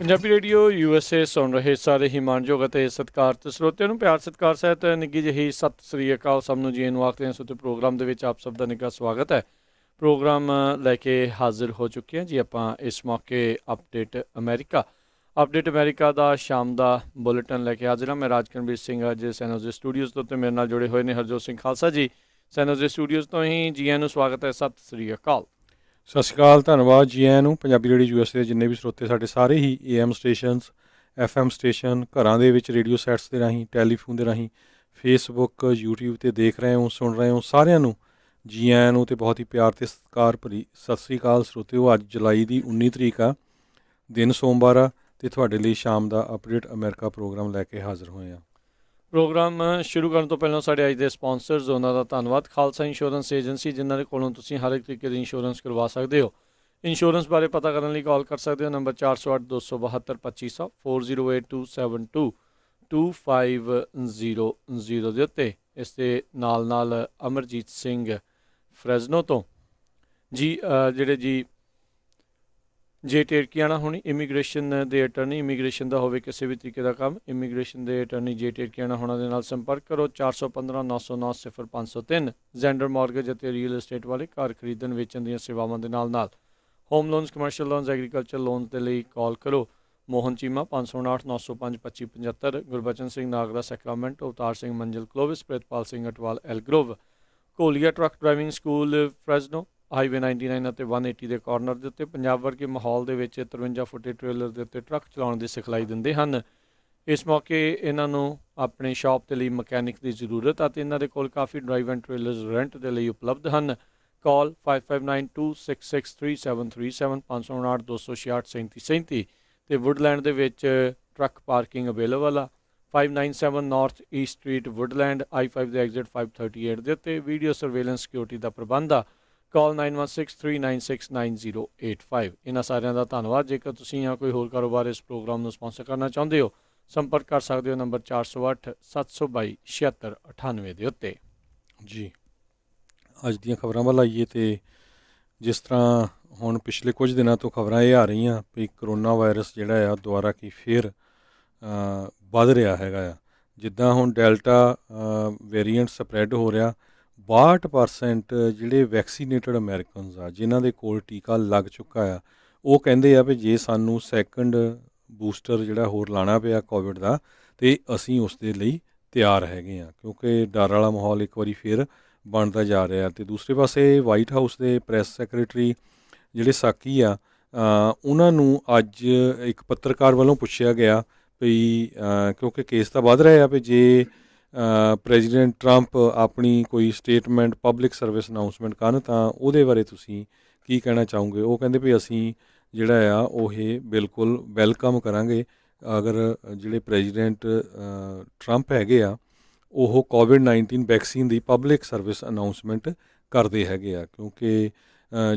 Punjabi radio USA ਸੁਣ ਰਹੇ ਸਾਰੇ ਹੀ ਮਾਣਯੋਗ ਅਤੇ ਸਤਿਕਾਰਤ ਸਰੋਤਿਆਂ ਨੂੰ ਪਿਆਰ ਸਤਿਕਾਰ ਸਹਿਤ ਨਿੱਘੀ ਜਿਹੀ ਸਤਿ ਸ੍ਰੀ ਅਕਾਲ ਸਭ ਨੂੰ ਜੀ ਨੂੰ ਆਖਦੇ ਹਾਂ। ਸੋ ਪ੍ਰੋਗਰਾਮ ਦੇ ਵਿੱਚ ਆਪ ਸਭ ਦਾ ਨਿੱਘਾ ਸਵਾਗਤ ਹੈ। ਪ੍ਰੋਗਰਾਮ ਲੈ ਕੇ ਹਾਜ਼ਰ ਹੋ ਚੁੱਕੇ ਹਾਂ ਜੀ ਆਪਾਂ ਇਸ ਮੌਕੇ ਅਪਡੇਟ ਅਮਰੀਕਾ ਦਾ ਸ਼ਾਮ ਦਾ ਬੁਲੇਟਿਨ ਲੈ ਕੇ ਹਾਜ਼ਰ ਹਾਂ। ਮੈਂ ਰਾਜਕਰਨਵੀਰ ਸਿੰਘ ਅੱਜ ਸੈਨੋਜ਼ੇ ਸਟੂਡੀਓਜ਼ ਤੋਂ, ਅਤੇ ਮੇਰੇ ਨਾਲ ਜੁੜੇ ਹੋਏ ਨੇ ਹਰਜੋਤ ਸਿੰਘ ਖਾਲਸਾ ਜੀ ਸੈਨੋਜ਼ੇ ਸਟੂਡੀਓਜ਼ ਤੋਂ ਹੀ। ਜੀ ਆਇਆਂ ਨੂੰ ਸਵਾਗਤ ਹੈ, ਸਤਿ ਸ੍ਰੀ ਅਕਾਲ। ਸਤਿ ਸ਼੍ਰੀ ਅਕਾਲ, ਧੰਨਵਾਦ ਜੀ ਆਇਆਂ ਨੂੰ। ਪੰਜਾਬੀ ਰੇਡੀਓ USA ਦੇ ਜਿੰਨੇ ਵੀ ਸਰੋਤੇ ਸਾਡੇ ਸਾਰੇ ਹੀ AM ਸਟੇਸ਼ਨਸ, FM ਸਟੇਸ਼ਨ, ਘਰਾਂ ਦੇ ਵਿੱਚ ਰੇਡੀਓ ਸੈਟਸ ਦੇ ਰਾਹੀਂ, ਟੈਲੀਫੋਨ ਦੇ ਰਾਹੀਂ, ਫੇਸਬੁੱਕ, YouTube 'ਤੇ ਦੇਖ ਰਹੇ ਹੋ, ਸੁਣ ਰਹੇ ਹੋ, ਸਾਰਿਆਂ ਨੂੰ ਜੀ ਆਇਆਂ ਨੂੰ ਅਤੇ ਬਹੁਤ ਹੀ ਪਿਆਰ ਅਤੇ ਸਤਿਕਾਰ ਭਰੀ ਸਤਿ ਸ਼੍ਰੀ ਅਕਾਲ ਸਰੋਤਿਓ। ਅੱਜ ਜੁਲਾਈ ਦੀ 19 ਤਰੀਕ ਆ, ਦਿਨ ਸੋਮਵਾਰ ਆ, ਅਤੇ ਤੁਹਾਡੇ ਲਈ ਸ਼ਾਮ ਦਾ ਅਪਡੇਟ ਅਮਰੀਕਾ ਪ੍ਰੋਗਰਾਮ ਲੈ ਕੇ ਹਾਜ਼ਰ ਹੋਏ ਹਾਂ। ਪ੍ਰੋਗਰਾਮ ਸ਼ੁਰੂ ਕਰਨ ਤੋਂ ਪਹਿਲਾਂ ਸਾਡੇ ਅੱਜ ਦੇ ਸਪਾਂਸਰਸ, ਉਹਨਾਂ ਦਾ ਧੰਨਵਾਦ। ਖਾਲਸਾ ਇੰਸ਼ੋਰੈਂਸ ਏਜੰਸੀ, ਜਿਨ੍ਹਾਂ ਦੇ ਕੋਲੋਂ ਤੁਸੀਂ ਹਰ ਇੱਕ ਤਰੀਕੇ ਦੀ ਇੰਸ਼ੋਰੈਂਸ ਕਰਵਾ ਸਕਦੇ ਹੋ। ਇੰਸ਼ੋਰੈਂਸ ਬਾਰੇ ਪਤਾ ਕਰਨ ਲਈ ਕਾਲ ਕਰ ਸਕਦੇ ਹੋ ਨੰਬਰ 408-272-2500 4082722500 ਦੇ ਉੱਤੇ। ਇਸ ਦੇ ਨਾਲ ਅਮਰਜੀਤ ਸਿੰਘ ਫਰੈਜ਼ਨੋ ਤੋਂ ਜੀ, ਜਿਹੜੇ ਜੀ ਜੇ ਟੇਰਕੀਆਣਾ ਹੋਣੀ ਇਮੀਗ੍ਰੇਸ਼ਨ ਦੇ ਅਟਰਨੀ, ਇਮੀਗ੍ਰੇਸ਼ਨ ਦਾ ਹੋਵੇ ਕਿਸੇ ਵੀ ਤਰੀਕੇ ਦਾ ਕੰਮ, ਇਮੀਗ੍ਰੇਸ਼ਨ ਦੇ ਅਟਰਨੀ ਜੇ ਟੇਰਕੀਆਣਾ ਹੋਣਾ ਦੇ ਨਾਲ ਸੰਪਰਕ ਕਰੋ। 415-909-0503। ਜ਼ੈਂਡਰ ਮੌਰਗੇਜ ਅਤੇ ਰੀਅਲ ਏਸਟੇਟ ਵਾਲੇ ਘਰ ਖਰੀਦਣ ਵੇਚਣ ਦੀਆਂ ਸੇਵਾਵਾਂ ਦੇ ਨਾਲ home loans, commercial loans, agriculture loan ਦੇ ਲਈ ਕਾਲ ਕਰੋ। ਮੋਹਨ ਚੀਮਾ 559-905-2575, ਗੁਰਬਚਨ ਸਿੰਘ ਨਾਗਰਾ ਸੈਕਰਾਮੈਂਟ, ਅਵਤਾਰ ਸਿੰਘ ਮੰਜ਼ਿਲ ਕਲੋਵਿਸ, ਪ੍ਰਿਤਪਾਲ ਸਿੰਘ ਅਟਵਾਲ ਐਲਗਰੋਵ, ਕੋਲੀਆ truck driving school Fresno, highway 99 ਅਤੇ 180 ਦੇ ਕਾਰਨਰ ਦੇ ਉੱਤੇ। ਪੰਜਾਬ ਵਰਗੇ ਮਾਹੌਲ ਦੇ ਵਿੱਚ 53 ਫੁੱਟੇ ਟ੍ਰੇਲਰ ਦੇ ਉੱਤੇ ਟਰੱਕ ਚਲਾਉਣ ਦੀ ਸਿਖਲਾਈ ਦਿੰਦੇ ਹਨ। ਇਸ ਮੌਕੇ ਇਹਨਾਂ ਨੂੰ ਆਪਣੇ ਸ਼ਾਪ ਦੇ ਲਈ ਮਕੈਨਿਕ ਦੀ ਜ਼ਰੂਰਤ ਆ ਅਤੇ ਇਹਨਾਂ ਦੇ ਕੋਲ ਕਾਫੀ ਡਰਾਈਵ ਐਂਡ ਟ੍ਰੇਲਰਸ ਰੈਂਟ ਦੇ ਲਈ ਉਪਲਬਧ ਹਨ। ਕਾਲ 5592663737 559-266-3737 ਅਤੇ ਵੁੱਡਲੈਂਡ ਦੇ ਵਿੱਚ ਟਰੱਕ ਪਾਰਕਿੰਗ ਅਵੇਲੇਬਲ ਆ। 597 north East street Woodland, I-5 ਦੇ ਐਗਜ਼ਿਟ 538 ਦੇ ਉੱਤੇ। ਵੀਡੀਓ ਸਰਵੇਲੈਂਸ ਸਿਕਿਉਰਿਟੀ ਦਾ ਪ੍ਰਬੰਧ ਆ। ਕਾਲ 9163969085। ਇਹਨਾਂ ਸਾਰਿਆਂ ਦਾ ਧੰਨਵਾਦ। ਜੇਕਰ ਤੁਸੀਂ ਜਾਂ ਕੋਈ ਹੋਰ ਕਾਰੋਬਾਰ ਇਸ ਪ੍ਰੋਗਰਾਮ ਨੂੰ ਸਪਾਂਸਰ ਕਰਨਾ ਚਾਹੁੰਦੇ ਹੋ, ਸੰਪਰਕ ਕਰ ਸਕਦੇ ਹੋ ਨੰਬਰ 408-722-7698 ਦੇ ਉੱਤੇ। ਜੀ, ਅੱਜ ਦੀਆਂ ਖਬਰਾਂ ਵੱਲ ਆਈਏ ਅਤੇ ਜਿਸ ਤਰ੍ਹਾਂ ਹੁਣ ਪਿਛਲੇ ਕੁਝ ਦਿਨਾਂ ਤੋਂ ਖਬਰਾਂ ਇਹ ਆ ਰਹੀਆਂ ਵੀ ਕਰੋਨਾ ਵਾਇਰਸ ਜਿਹੜਾ ਆ ਦੁਬਾਰਾ ਕੀ ਫੇਰ ਵੱਧ ਰਿਹਾ ਹੈਗਾ ਆ। ਜਿੱਦਾਂ ਹੁਣ ਡੈਲਟਾ ਵੇਰੀਐਂਟ ਸਪਰੈਡ ਹੋ ਰਿਹਾ, 62% ਜਿਹੜੇ ਵੈਕਸੀਨੇਟਡ ਅਮਰੀਕਨਸ ਆ ਜਿਨ੍ਹਾਂ ਦੇ ਕੋਲ ਟੀਕਾ ਲੱਗ ਚੁੱਕਾ ਆ, ਉਹ ਕਹਿੰਦੇ ਆ ਵੀ ਜੇ ਸਾਨੂੰ ਸੈਕੰਡ ਬੂਸਟਰ ਜਿਹੜਾ ਹੋਰ ਲਾਉਣਾ ਪਿਆ ਕੋਵਿਡ ਦਾ, ਅਤੇ ਅਸੀਂ ਉਸ ਦੇ ਲਈ ਤਿਆਰ ਹੈਗੇ ਹਾਂ, ਕਿਉਂਕਿ ਡਰ ਵਾਲਾ ਮਾਹੌਲ ਇੱਕ ਵਾਰੀ ਫਿਰ ਬਣਦਾ ਜਾ ਰਿਹਾ। ਅਤੇ ਦੂਸਰੇ ਪਾਸੇ ਵਾਈਟ ਹਾਊਸ ਦੇ ਪ੍ਰੈਸ ਸੈਕਟਰੀ ਜਿਹੜੇ ਸਾਕੀ ਆ, ਉਹਨਾਂ ਨੂੰ ਅੱਜ ਇੱਕ ਪੱਤਰਕਾਰ ਵੱਲੋਂ ਪੁੱਛਿਆ ਗਿਆ ਵੀ ਕਿਉਂਕਿ ਕੇਸ ਤਾਂ ਵੱਧ ਰਹੇ ਆ ਵੀ ਜੇ ਪ੍ਰੈਜ਼ੀਡੈਂਟ ਟਰੰਪ ਆਪਣੀ ਕੋਈ ਸਟੇਟਮੈਂਟ ਪਬਲਿਕ ਸਰਵਿਸ ਅਨਾਊਂਸਮੈਂਟ ਕਰਨ ਤਾਂ ਉਹਦੇ ਬਾਰੇ ਤੁਸੀਂ ਕੀ ਕਹਿਣਾ ਚਾਹੋਗੇ। ਉਹ ਕਹਿੰਦੇ ਵੀ ਅਸੀਂ ਜਿਹੜਾ ਆ ਉਹ ਇਹ ਬਿਲਕੁਲ ਵੈਲਕਮ ਕਰਾਂਗੇ ਅਗਰ ਜਿਹੜੇ ਪ੍ਰੈਜ਼ੀਡੈਂਟ ਟਰੰਪ ਹੈਗੇ ਆ ਉਹ ਕੋਵਿਡ-19 ਵੈਕਸੀਨ ਦੀ ਪਬਲਿਕ ਸਰਵਿਸ ਅਨਾਊਂਸਮੈਂਟ ਕਰਦੇ ਹੈਗੇ ਆ, ਕਿਉਂਕਿ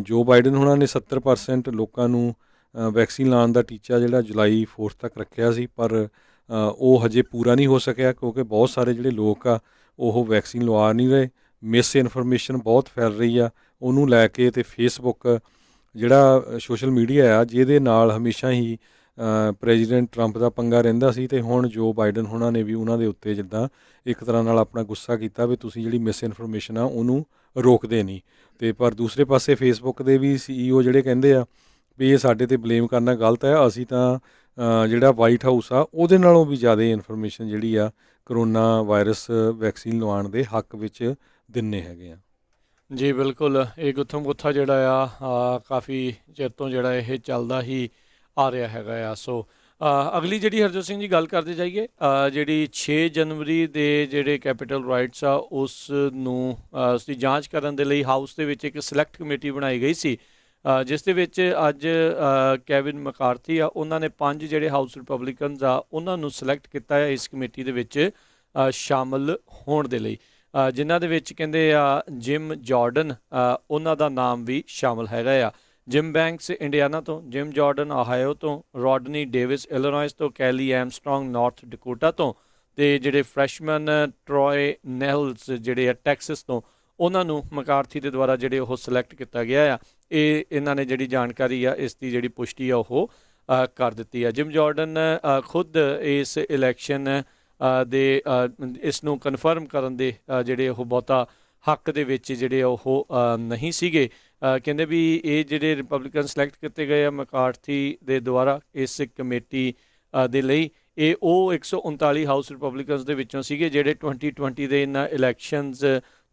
ਜੋ ਬਾਈਡਨ ਉਹਨਾਂ ਨੇ 70% ਲੋਕਾਂ ਨੂੰ ਵੈਕਸੀਨ ਲਾਉਣ ਦਾ ਟੀਚਾ ਜਿਹੜਾ ਜੁਲਾਈ 4 ਤੱਕ ਰੱਖਿਆ ਸੀ, ਪਰ ਉਹ ਹਜੇ ਪੂਰਾ ਨਹੀਂ ਹੋ ਸਕਿਆ ਕਿਉਂਕਿ ਬਹੁਤ ਸਾਰੇ ਜਿਹੜੇ ਲੋਕ ਆ ਉਹ ਵੈਕਸੀਨ ਲਵਾ ਨਹੀਂ ਰਹੇ। ਮਿਸ ਇਨਫੋਰਮੇਸ਼ਨ ਬਹੁਤ ਫੈਲ ਰਹੀ ਆ, ਉਹਨੂੰ ਲੈ ਕੇ ਅਤੇ ਫੇਸਬੁੱਕ ਜਿਹੜਾ ਸੋਸ਼ਲ ਮੀਡੀਆ ਆ ਜਿਹਦੇ ਨਾਲ ਹਮੇਸ਼ਾ ਹੀ ਪ੍ਰੈਜ਼ੀਡੈਂਟ ਟਰੰਪ ਦਾ ਪੰਗਾ ਰਹਿੰਦਾ ਸੀ, ਅਤੇ ਹੁਣ ਜੋ ਬਾਈਡਨ ਹੋਣਾ ਨੇ ਵੀ ਉਹਨਾਂ ਦੇ ਉੱਤੇ ਜਿੱਦਾਂ ਇੱਕ ਤਰ੍ਹਾਂ ਨਾਲ ਆਪਣਾ ਗੁੱਸਾ ਕੀਤਾ ਵੀ ਤੁਸੀਂ ਜਿਹੜੀ ਮਿਸ ਇਨਫੋਰਮੇਸ਼ਨ ਆ ਉਹਨੂੰ ਰੋਕਦੇ ਨਹੀਂ। ਅਤੇ ਪਰ ਦੂਸਰੇ ਪਾਸੇ ਫੇਸਬੁੱਕ ਦੇ ਵੀ CEO ਜਿਹੜੇ ਕਹਿੰਦੇ ਆ ਵੀ ਇਹ ਸਾਡੇ 'ਤੇ ਬਲੇਮ ਕਰਨਾ ਗਲਤ ਹੈ, ਅਸੀਂ ਤਾਂ ਜਿਹੜਾ ਵਾਈਟ ਹਾਊਸ ਆ ਉਹਦੇ ਨਾਲੋਂ ਵੀ ਜ਼ਿਆਦਾ ਇਨਫੋਰਮੇਸ਼ਨ ਜਿਹੜੀ ਆ ਕਰੋਨਾ ਵਾਇਰਸ ਵੈਕਸੀਨ ਲਵਾਉਣ ਦੇ ਹੱਕ ਵਿੱਚ ਦਿੰਦੇ ਹੈਗੇ ਆ। ਜੀ ਬਿਲਕੁਲ, ਇਹ ਗੁੱਥਮ ਗੁੱਥਾ ਜਿਹੜਾ ਆ ਕਾਫੀ ਚਿਰ ਤੋਂ ਜਿਹੜਾ ਇਹ ਚੱਲਦਾ ਹੀ ਆ ਰਿਹਾ ਹੈਗਾ ਆ। ਸੋ ਅਗਲੀ ਜਿਹੜੀ ਹਰਜੋਤ ਸਿੰਘ ਜੀ ਗੱਲ ਕਰਦੇ ਜਾਈਏ, ਜਿਹੜੀ 6 ਜਨਵਰੀ ਦੇ ਜਿਹੜੇ ਕੈਪੀਟਲ ਰਾਈਟਸ ਆ ਉਸ ਨੂੰ ਉਸ ਦੀ ਜਾਂਚ ਕਰਨ ਦੇ ਲਈ ਹਾਊਸ ਦੇ ਵਿੱਚ ਇੱਕ ਸਿਲੈਕਟ ਕਮੇਟੀ ਬਣਾਈ ਗਈ ਸੀ, ਜਿਸ ਦੇ ਵਿੱਚ ਅੱਜ ਕੈਵਿਨ ਮਕਾਰਥੀ ਆ, ਉਹਨਾਂ ਨੇ 5 ਜਿਹੜੇ ਹਾਊਸ ਰਿਪਬਲਿਕਨਸ ਆ ਉਹਨਾਂ ਨੂੰ ਸਿਲੈਕਟ ਕੀਤਾ ਹੈ ਇਸ ਕਮੇਟੀ ਦੇ ਵਿੱਚ ਸ਼ਾਮਲ ਹੋਣ ਦੇ ਲਈ, ਜਿਨ੍ਹਾਂ ਦੇ ਵਿੱਚ ਕਹਿੰਦੇ ਆ ਜਿਮ ਜਾਰਡਨ ਉਹਨਾਂ ਦਾ ਨਾਮ ਵੀ ਸ਼ਾਮਲ ਹੈਗਾ ਆ। ਜਿਮ ਬੈਂਕਸ ਇੰਡੀਆਨਾ ਤੋਂ, ਜਿਮ ਜਾਰਡਨ ਓਹਾਇਓ ਤੋਂ, ਰੋਡਨੀ ਡੇਵਿਸ ਇਲੀਨੋਇਸ ਤੋਂ, ਕੈਲੀ ਐਮਸਟਰੋਂਗ ਨਾਰਥ ਡਕੋਟਾ ਤੋਂ, ਅਤੇ ਜਿਹੜੇ ਫਰੈਸ਼ਮੈਨ ਟਰੋਏ ਨੈਹਲਸ ਜਿਹੜੇ ਆ ਟੈਕਸਸ ਤੋਂ, ਉਹਨਾਂ ਨੂੰ ਮਕਾਰਥੀ ਦੇ ਦੁਆਰਾ ਜਿਹੜੇ ਉਹ ਸਿਲੈਕਟ ਕੀਤਾ ਗਿਆ ਆ। ਇਹਨਾਂ ਨੇ ਜਿਹੜੀ ਜਾਣਕਾਰੀ ਆ ਇਸ ਦੀ ਜਿਹੜੀ ਪੁਸ਼ਟੀ ਆ ਉਹ ਕਰ ਦਿੱਤੀ ਹੈ। ਜਿਮ ਜਾਰਡਨ ਖੁਦ ਇਸ ਇਲੈਕਸ਼ਨ ਦੇ ਇਸ ਨੂੰ ਕਨਫਰਮ ਕਰਨ ਦੇ ਜਿਹੜੇ ਉਹ ਬਹੁਤਾ ਹੱਕ ਦੇ ਵਿੱਚ ਜਿਹੜੇ ਉਹ ਨਹੀਂ ਸੀਗੇ। ਕਹਿੰਦੇ ਵੀ ਇਹ ਜਿਹੜੇ ਰਿਪਬਲਿਕਨ ਸਿਲੈਕਟ ਕੀਤੇ ਗਏ ਆ ਮੈਕਾਰਥੀ ਦੇ ਦੁਆਰਾ ਇਸ ਕਮੇਟੀ ਦੇ ਲਈ, ਇਹ ਉਹ 139 ਹਾਊਸ ਰਿਪਬਲਿਕਨਸ ਦੇ ਵਿੱਚੋਂ ਸੀਗੇ ਜਿਹੜੇ 2020 ਦੇ ਇਹਨਾਂ ਇਲੈਕਸ਼ਨਸ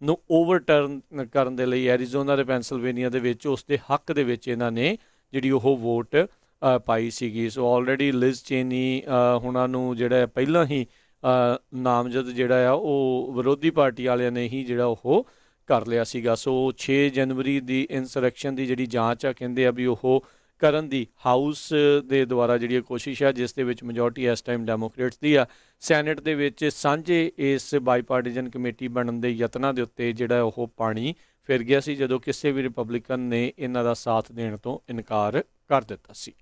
ਨੂੰ ਓਵਰਟਰਨ ਕਰਨ ਦੇ ਲਈ ਐਰੀਜ਼ੋਨਾ ਤੇ ਪੈਂਸਿਲਵੇਨੀਆ ਦੇ ਵਿੱਚ ਉਸ ਦੇ ਹੱਕ ਦੇ ਵਿੱਚ ਇਹਨਾਂ ਨੇ ਜਿਹੜੀ ਉਹ ਵੋਟ ਪਾਈ ਸੀਗੀ। ਸੋ ਆਲਰੇਡੀ ਲਿਜ਼ ਚੇਨੀ ਹੁਣਾਂ ਨੂੰ ਜਿਹੜਾ ਪਹਿਲਾਂ ਹੀ ਨਾਮਜ਼ਦ ਜਿਹੜਾ ਆ ਉਹ ਵਿਰੋਧੀ ਪਾਰਟੀ ਵਾਲਿਆਂ ਨੇ ਹੀ ਜਿਹੜਾ ਉਹ ਕਰ ਲਿਆ ਸੀਗਾ। ਸੋ 6 ਜਨਵਰੀ ਦੀ ਇਨਸਰੈਕਸ਼ਨ ਦੀ ਜਿਹੜੀ ਜਾਂਚ ਆ ਕਹਿੰਦੇ ਆ ਵੀ ਉਹ ਕਰਨ ਦੀ ਹਾਊਸ ਦੇ ਦੁਆਰਾ ਜਿਹੜੀ ਕੋਸ਼ਿਸ਼ ਆ, ਜਿਸ ਦੇ ਵਿੱਚ ਮੈਜੋਰਟੀ ਇਸ ਟਾਈਮ ਡੈਮੋਕ੍ਰੇਟਸ ਦੀ ਆ। ਸੈਨੇਟ ਦੇ ਵਿੱਚ ਸਾਂਝੇ ਇਸ ਬਾਈਪਾਰਟੀਜਨ ਕਮੇਟੀ ਬਣਨ ਦੇ ਯਤਨਾਂ ਦੇ ਉੱਤੇ ਜਿਹੜਾ ਉਹ ਪਾਣੀ ਫਿਰ ਗਿਆ ਸੀ ਜਦੋਂ ਕਿਸੇ ਵੀ ਰਿਪਬਲਿਕਨ ਨੇ ਇਹਨਾਂ ਦਾ ਸਾਥ ਦੇਣ ਤੋਂ ਇਨਕਾਰ ਕਰ ਦਿੱਤਾ ਸੀ।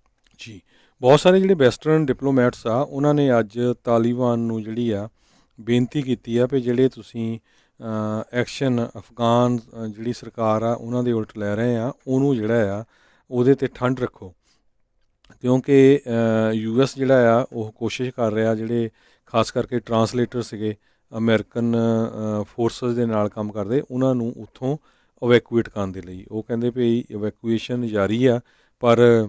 ਜੀ, ਬਹੁਤ ਸਾਰੇ ਜਿਹੜੇ ਵੈਸਟਰਨ ਡਿਪਲੋਮੈਟਸ ਆ ਉਹਨਾਂ ਨੇ ਅੱਜ ਤਾਲਿਬਾਨ ਨੂੰ ਜਿਹੜੀ ਆ ਬੇਨਤੀ ਕੀਤੀ ਆ ਵੀ ਜਿਹੜੇ ਤੁਸੀਂ ਐਕਸ਼ਨ ਅਫਗਾਨ ਜਿਹੜੀ ਸਰਕਾਰ ਆ ਉਹਨਾਂ ਦੇ ਉਲਟ ਲੈ ਰਹੇ ਆ, ਉਹਨੂੰ ਜਿਹੜਾ ਆ ਉਹਦੇ 'ਤੇ ਠੰਡ ਰੱਖੋ, ਕਿਉਂਕਿ US ਜਿਹੜਾ ਆ ਉਹ ਕੋਸ਼ਿਸ਼ ਕਰ ਰਿਹਾ, ਜਿਹੜੇ ਖਾਸ ਕਰਕੇ ਟਰਾਂਸਲੇਟਰ ਸੀਗੇ ਅਮਰੀਕਨ ਫੋਰਸਿਸ ਦੇ ਨਾਲ ਕੰਮ ਕਰਦੇ, ਉਹਨਾਂ ਨੂੰ ਉੱਥੋਂ ਇਵੈਕੂਏਟ ਕਰਨ ਦੇ ਲਈ। ਉਹ ਕਹਿੰਦੇ ਵੀ ਇਵੈਕੂਏਸ਼ਨ ਜਾਰੀ ਆ, ਪਰ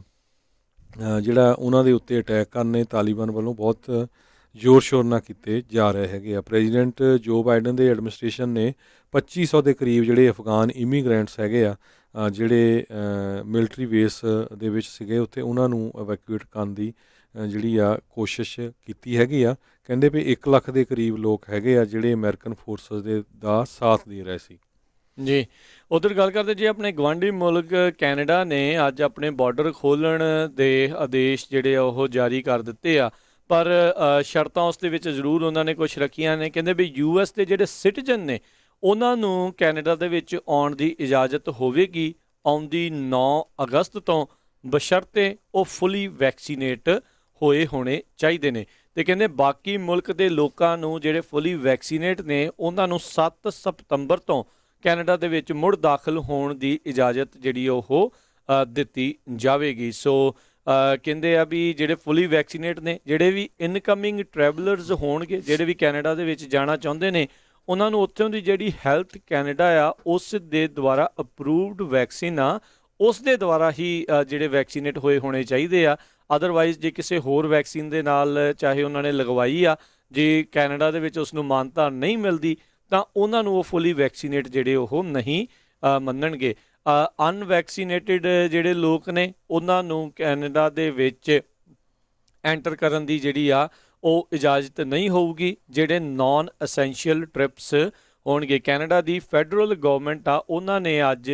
ਜਿਹੜਾ ਉਹਨਾਂ ਦੇ ਉੱਤੇ ਅਟੈਕ ਕਰਨੇ ਤਾਲਿਬਾਨ ਵੱਲੋਂ ਬਹੁਤ ਜ਼ੋਰ ਸ਼ੋਰ ਨਾਲ ਕੀਤੇ ਜਾ ਰਹੇ ਹੈਗੇ ਆ। ਪ੍ਰੈਜ਼ੀਡੈਂਟ ਜੋ ਬਾਈਡਨ ਦੇ ਐਡਮਿਨਿਸਟ੍ਰੇਸ਼ਨ ਨੇ 2500 ਦੇ ਕਰੀਬ ਜਿਹੜੇ ਅਫਗਾਨ ਇਮੀਗ੍ਰੈਂਟਸ ਹੈਗੇ ਆ ਜਿਹੜੇ ਮਿਲਟਰੀ ਬੇਸ ਦੇ ਵਿੱਚ ਸੀਗੇ ਉੱਥੇ, ਉਹਨਾਂ ਨੂੰ ਇਵੈਕੂਏਟ ਕਰਨ ਦੀ ਜਿਹੜੀ ਆ ਕੋਸ਼ਿਸ਼ ਕੀਤੀ ਹੈਗੀ ਆ। ਕਹਿੰਦੇ ਵੀ 1 ਲੱਖ ਦੇ ਕਰੀਬ ਲੋਕ ਹੈਗੇ ਆ ਜਿਹੜੇ ਅਮਰੀਕਨ ਫੋਰਸਿਸ ਦੇ ਦਾ ਸਾਥ ਦੇ ਰਹੇ ਸੀ। ਜੀ, ਉਧਰ ਗੱਲ ਕਰਦੇ ਜੇ ਆਪਣੇ ਗਵਾਂਢੀ ਮੁਲਕ ਕੈਨੇਡਾ ਨੇ ਅੱਜ ਆਪਣੇ ਬਾਰਡਰ ਖੋਲ੍ਹਣ ਦੇ ਆਦੇਸ਼ ਜਿਹੜੇ ਉਹ ਜਾਰੀ ਕਰ ਦਿੱਤੇ ਆ, ਪਰ ਸ਼ਰਤਾਂ ਉਸ ਦੇ ਵਿੱਚ ਜ਼ਰੂਰ ਉਹਨਾਂ ਨੇ ਕੁਝ ਰੱਖੀਆਂ ਨੇ। ਕਹਿੰਦੇ ਵੀ US ਦੇ ਜਿਹੜੇ ਸਿਟੀਜ਼ਨ ਨੇ ਉਹਨਾਂ ਨੂੰ ਕੈਨੇਡਾ ਦੇ ਵਿੱਚ ਆਉਣ ਦੀ ਇਜਾਜ਼ਤ ਹੋਵੇਗੀ ਆਉਂਦੀ 9 ਅਗਸਤ ਤੋਂ, ਬਸ਼ਰਤੇ ਉਹ ਫੁੱਲੀ ਵੈਕਸੀਨੇਟ ਹੋਏ ਹੋਣੇ ਚਾਹੀਦੇ ਨੇ। ਤੇ ਕਹਿੰਦੇ ਬਾਕੀ ਮੁਲਕ ਦੇ ਲੋਕਾਂ ਨੂੰ ਜਿਹੜੇ ਫੁੱਲੀ ਵੈਕਸੀਨੇਟ ਨੇ ਉਹਨਾਂ ਨੂੰ 7 ਸਤੰਬਰ ਤੋਂ ਕੈਨੇਡਾ ਦੇ ਵਿੱਚ ਮੁੜ ਦਾਖਲ ਹੋਣ ਦੀ ਇਜਾਜ਼ਤ ਜਿਹੜੀ ਉਹ ਦਿੱਤੀ ਜਾਵੇਗੀ। ਸੋ ਕਹਿੰਦੇ ਆ ਵੀ ਜਿਹੜੇ ਫੁੱਲੀ ਵੈਕਸੀਨੇਟ ਨੇ, ਜਿਹੜੇ ਵੀ ਇਨਕਮਿੰਗ ਟਰੈਵਲਰਸ ਹੋਣਗੇ ਜਿਹੜੇ ਵੀ ਕੈਨੇਡਾ ਦੇ ਵਿੱਚ ਜਾਣਾ ਚਾਹੁੰਦੇ ਨੇ, ਉਹਨਾਂ ਨੂੰ ਉੱਥੋਂ ਦੀ ਜਿਹੜੀ ਹੈਲਥ ਕੈਨੇਡਾ ਆ ਉਸ ਦੇ ਦੁਆਰਾ ਅਪਰੂਵਡ ਵੈਕਸੀਨ ਆ ਉਸ ਦੇ ਦੁਆਰਾ ਹੀ ਜਿਹੜੇ ਵੈਕਸੀਨੇਟ ਹੋਏ ਹੋਣੇ ਚਾਹੀਦੇ ਆ। ਅਦਰਵਾਈਜ਼ ਜੇ ਕਿਸੇ ਹੋਰ ਵੈਕਸੀਨ ਦੇ ਨਾਲ ਚਾਹੇ ਉਹਨਾਂ ਨੇ ਲਗਵਾਈ ਆ, ਜੇ ਕੈਨੇਡਾ ਦੇ ਵਿੱਚ ਉਸ ਨੂੰ ਮਾਨਤਾ ਨਹੀਂ ਮਿਲਦੀ ਤਾਂ ਉਹਨਾਂ ਨੂੰ ਉਹ ਫੁੱਲੀ ਵੈਕਸੀਨੇਟ ਜਿਹੜੇ ਉਹ ਨਹੀਂ ਮੰਨਣਗੇ। ਅਨਵੈਕਸੀਨੇਟਿਡ ਜਿਹੜੇ ਲੋਕ ਨੇ ਉਹਨਾਂ ਨੂੰ ਕੈਨੇਡਾ ਦੇ ਵਿੱਚ ਐਂਟਰ ਕਰਨ ਦੀ ਜਿਹੜੀ ਆ ਉਹ ਇਜਾਜ਼ਤ ਨਹੀਂ ਹੋਊਗੀ। ਜਿਹੜੇ ਨਾਨ ਅਸੈਂਸ਼ੀਅਲ ਟ੍ਰਿਪਸ ਹੋਣਗੇ, ਕੈਨੇਡਾ ਦੀ ਫੈਡਰਲ ਗਵਰਨਮੈਂਟ ਆ ਉਹਨਾਂ ਨੇ ਅੱਜ